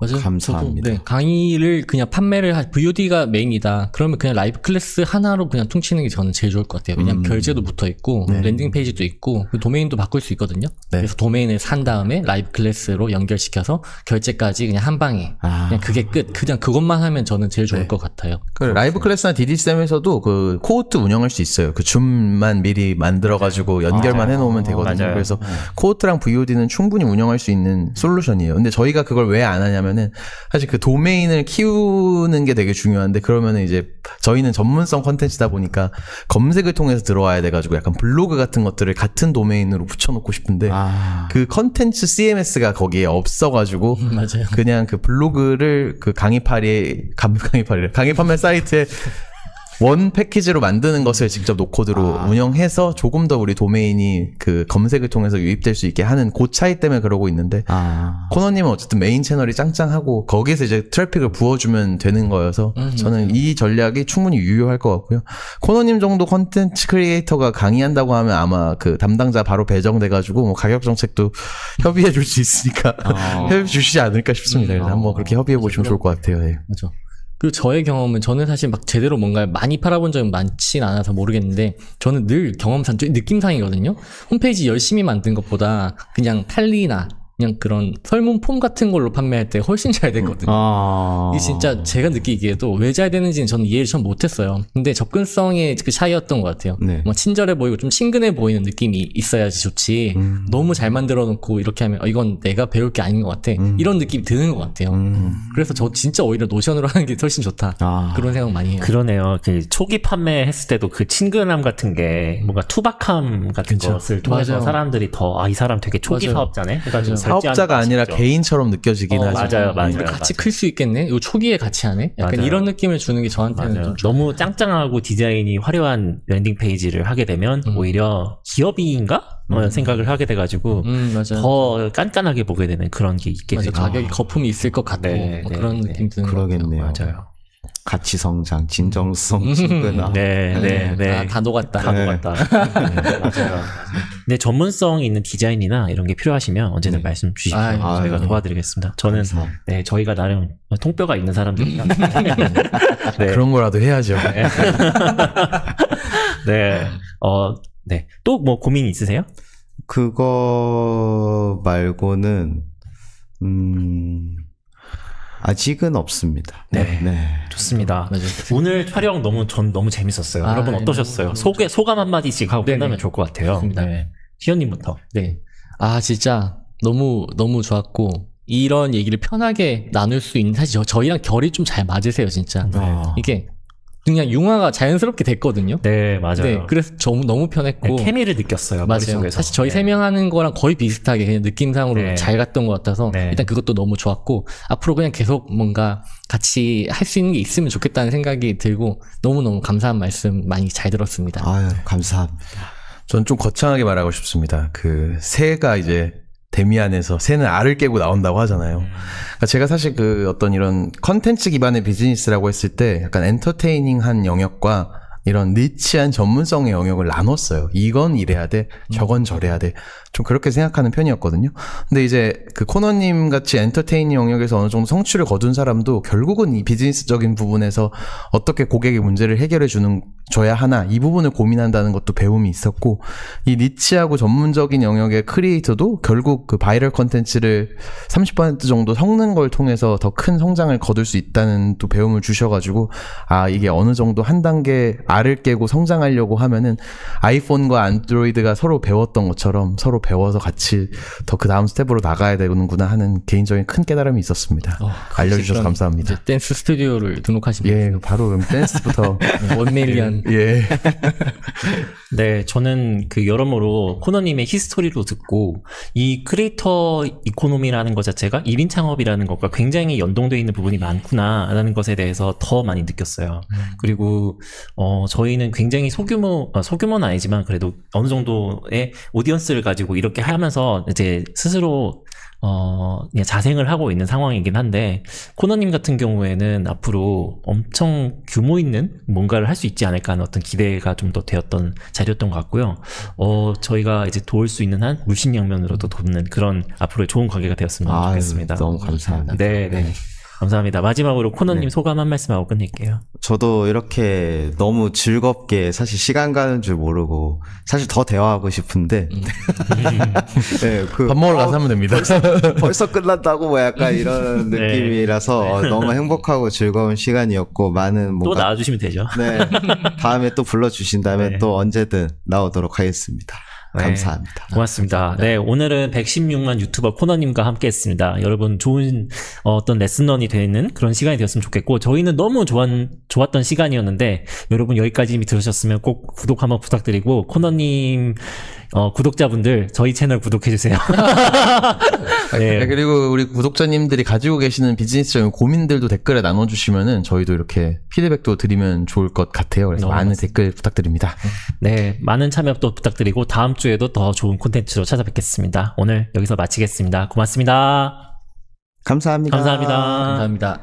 맞아요. 감사합니다. 저도, 네, 강의를 그냥 판매를 VOD가 메인이다. 그러면 그냥 라이브 클래스 하나로 그냥 퉁치는 게 저는 제일 좋을 것 같아요. 왜냐면 결제도 붙어 있고 네. 랜딩 페이지도 있고 도메인도 바꿀 수 있거든요. 네. 그래서 도메인을 산 다음에 라이브 클래스로 연결시켜서 결제까지 그냥 한 방에 그냥 그게 끝. 그냥 그것만 하면 저는 제일 좋을 것 같아요. 그 라이브 클래스나 DD쌤에서도 그 코호트 운영할 수 있어요. 그 줌만 미리 만들어가지고 연결만 해놓으면 되거든요. 맞아요. 그래서 코호트랑 VOD는 충분히 운영할 수 있는 솔루션이에요. 근데 저희가 그걸 왜 안 하냐면은 사실 그 도메인을 키우는 게 되게 중요한데 그러면은 이제 저희는 전문성 컨텐츠다 보니까 검색을 통해서 들어와야 돼가지고 약간 블로그 같은 것들을 같은 도메인으로 붙여놓고 싶은데 그 컨텐츠 CMS가 거기에 없어가지고 맞아요. 그냥 그 블로그를 그 강의 판매 사이트에 원 패키지로 만드는 것을 직접 노코드로 운영해서 조금 더 우리 도메인이 그 검색을 통해서 유입될 수 있게 하는 그 차이 때문에 그러고 있는데 코너님은 어쨌든 메인 채널이 짱짱하고 거기에서 이제 트래픽을 부어주면 되는 거여서 저는 이 전략이 충분히 유효할 것 같고요. 코너님 정도 컨텐츠 크리에이터가 강의한다고 하면 아마 그 담당자 바로 배정돼가지고 뭐 가격 정책도 협의해 줄 수 있으니까 협의해 주시지 않을까 싶습니다. 그래서 한번 그렇게 협의해 보시면 좋을 것 같아요. 네. 그렇죠. 그리고 저의 경험은 저는 사실 막 제대로 뭔가 많이 팔아본 적은 많진 않아서 모르겠는데 저는 늘 경험상 느낌상이거든요. 홈페이지 열심히 만든 것보다 그냥 탈리나 그냥 그런 설문 폼 같은 걸로 판매할 때 훨씬 잘 되거든요. 이게 진짜 제가 느끼기에도 왜 잘 되는지는 저는 이해를 좀 못했어요. 근데 접근성의 그 차이였던 것 같아요. 네. 뭐 친절해 보이고 좀 친근해 보이는 느낌이 있어야지 좋지. 너무 잘 만들어 놓고 이렇게 하면 이건 내가 배울 게 아닌 것 같아. 이런 느낌이 드는 것 같아요. 그래서 저 진짜 오히려 노션으로 하는 게 훨씬 좋다. 그런 생각 많이 해요. 그러네요. 그 초기 판매했을 때도 그 친근함 같은 게 뭔가 투박함 같은 것을 통해서 맞아요. 사람들이 더 이 사람 되게 초기 맞아요. 사업자네. 해가지고 사업자가 아니라 개인처럼 느껴지긴 하죠. 맞아요. 우리 같이 클 수 있겠네? 이거 초기에 같이 하네? 약간 맞아요. 이런 느낌을 주는 게 저한테는 좀 좋아요. 너무 짱짱하고 디자인이 화려한 랜딩 페이지를 하게 되면 오히려 기업인가? 생각을 하게 돼가지고 맞아요. 더 깐깐하게 보게 되는 그런 게 있게 맞아요. 되죠. 가격이 거품이 있을 것 같고 뭐 그런 느낌 드는 것 같아요. 그러겠네요. 맞아요. 가치 성장, 진정성, 친근함. 네. 다 녹았다. 다 녹았다. 네, 맞아요. 근데 전문성이 있는 디자인이나 이런 게 필요하시면 언제든 말씀 주시면 저희가 도와드리겠습니다. 저는 저희가 나름 통뼈가 있는 사람들이라 네. 그런 거라도 해야죠. 네. 또 뭐 고민 있으세요? 그거 말고는 아직은 없습니다. 네. 좋습니다. 맞아요. 오늘 촬영 너무 재밌었어요. 여러분 어떠셨어요? 소감 한마디씩 하고 끝나면 좋을 것 같아요. 네. 희연님부터. 네. 진짜 너무 좋았고 이런 얘기를 편하게 나눌 수 있는 사실 저희랑 결이 좀 잘 맞으세요, 진짜. 이게 그냥 융화가 자연스럽게 됐거든요. 네, 맞아요. 네, 그래서 너무 편했고 케미를 느꼈어요. 맞아요. 머릿속에서. 사실 저희 세 명 하는 거랑 거의 비슷하게 그냥 느낌상으로 잘 갔던 것 같아서 일단 그것도 너무 좋았고 앞으로 그냥 계속 뭔가 같이 할 수 있는 게 있으면 좋겠다는 생각이 들고 너무너무 감사한 말씀 많이 잘 들었습니다. 아유, 감사합니다. 전 좀 거창하게 말하고 싶습니다. 그 새가 이제 데미안에서 새는 알을 깨고 나온다고 하잖아요. 그러니까 제가 사실 그 어떤 이런 컨텐츠 기반의 비즈니스라고 했을 때 약간 엔터테이닝한 영역과 이런 니치한 전문성의 영역을 나눴어요. 이건 이래야 돼, 저건 저래야 돼. 좀 그렇게 생각하는 편이었거든요. 근데 이제 그 코너님 같이 엔터테이닝 영역에서 어느 정도 성취를 거둔 사람도 결국은 이 비즈니스적인 부분에서 어떻게 고객의 문제를 해결해 줘야 하나 이 부분을 고민한다는 것도 배움이 있었고 이 니치하고 전문적인 영역의 크리에이터도 결국 그 바이럴 컨텐츠를 30% 정도 섞는 걸 통해서 더 큰 성장을 거둘 수 있다는 또 배움을 주셔가지고 이게 어느 정도 한 단계 알을 깨고 성장하려고 하면은 아이폰과 안드로이드가 서로 배웠던 것처럼 서로 배워서 같이 더 그 다음 스텝으로 나가야 되는구나 하는 개인적인 큰 깨달음이 있었습니다. 알려주셔서 감사합니다. 이제 댄스 스튜디오를 등록하시면 예, 바로 그럼 댄스부터 1밀리언. 예. 네, 저는 그 여러모로 코너님의 히스토리로 듣고 이 크리에이터 이코노미라는 것 자체가 1인 창업이라는 것과 굉장히 연동되어 있는 부분이 많구나라는 것에 대해서 더 많이 느꼈어요. 그리고 저희는 굉장히 소규모는 아니지만 그래도 어느 정도의 오디언스를 가지고 이렇게 하면서 이제 스스로 그냥 자생을 하고 있는 상황이긴 한데 코너님 같은 경우에는 앞으로 엄청 규모 있는 뭔가를 할 수 있지 않을까 하는 어떤 기대가 좀 더 되었던 자리였던 것 같고요. 저희가 이제 도울 수 있는 한 물심양면으로도 돕는 그런 앞으로의 좋은 관계가 되었으면 좋겠습니다. 너무 감사합니다. 네. 감사합니다. 마지막으로 코너님 소감 한 말씀 하고 끝낼게요. 저도 이렇게 너무 즐겁게 사실 시간 가는 줄 모르고 사실 더 대화하고 싶은데 네, 밥 먹으러 가서 하면 됩니다. 벌써 끝났다고 뭐 약간 이런 느낌이라서 너무 행복하고 즐거운 시간이었고 많은 또 나와주시면 되죠. 네, 다음에 또 불러주신다면 또 언제든 나오도록 하겠습니다. 감사합니다. 고맙습니다. 네, 오늘은 116만 유튜버 코너님과 함께 했습니다. 여러분 좋은 어떤 레슨런이 되는 그런 시간이 되었으면 좋겠고 저희는 너무 좋았던 시간이었는데 여러분 여기까지 이미 들으셨으면 꼭 구독 한번 부탁드리고 코너님 구독자분들 저희 채널 구독해주세요. 네. 그리고 우리 구독자님들이 가지고 계시는 비즈니스적인 고민들도 댓글에 나눠주시면은 저희도 이렇게 피드백도 드리면 좋을 것 같아요. 그래서 많은 댓글 부탁드립니다. 네, 많은 참여 또 부탁드리고 다음 주에도 더 좋은 콘텐츠로 찾아뵙겠습니다. 오늘 여기서 마치겠습니다. 고맙습니다. 감사합니다. 감사합니다. 감사합니다.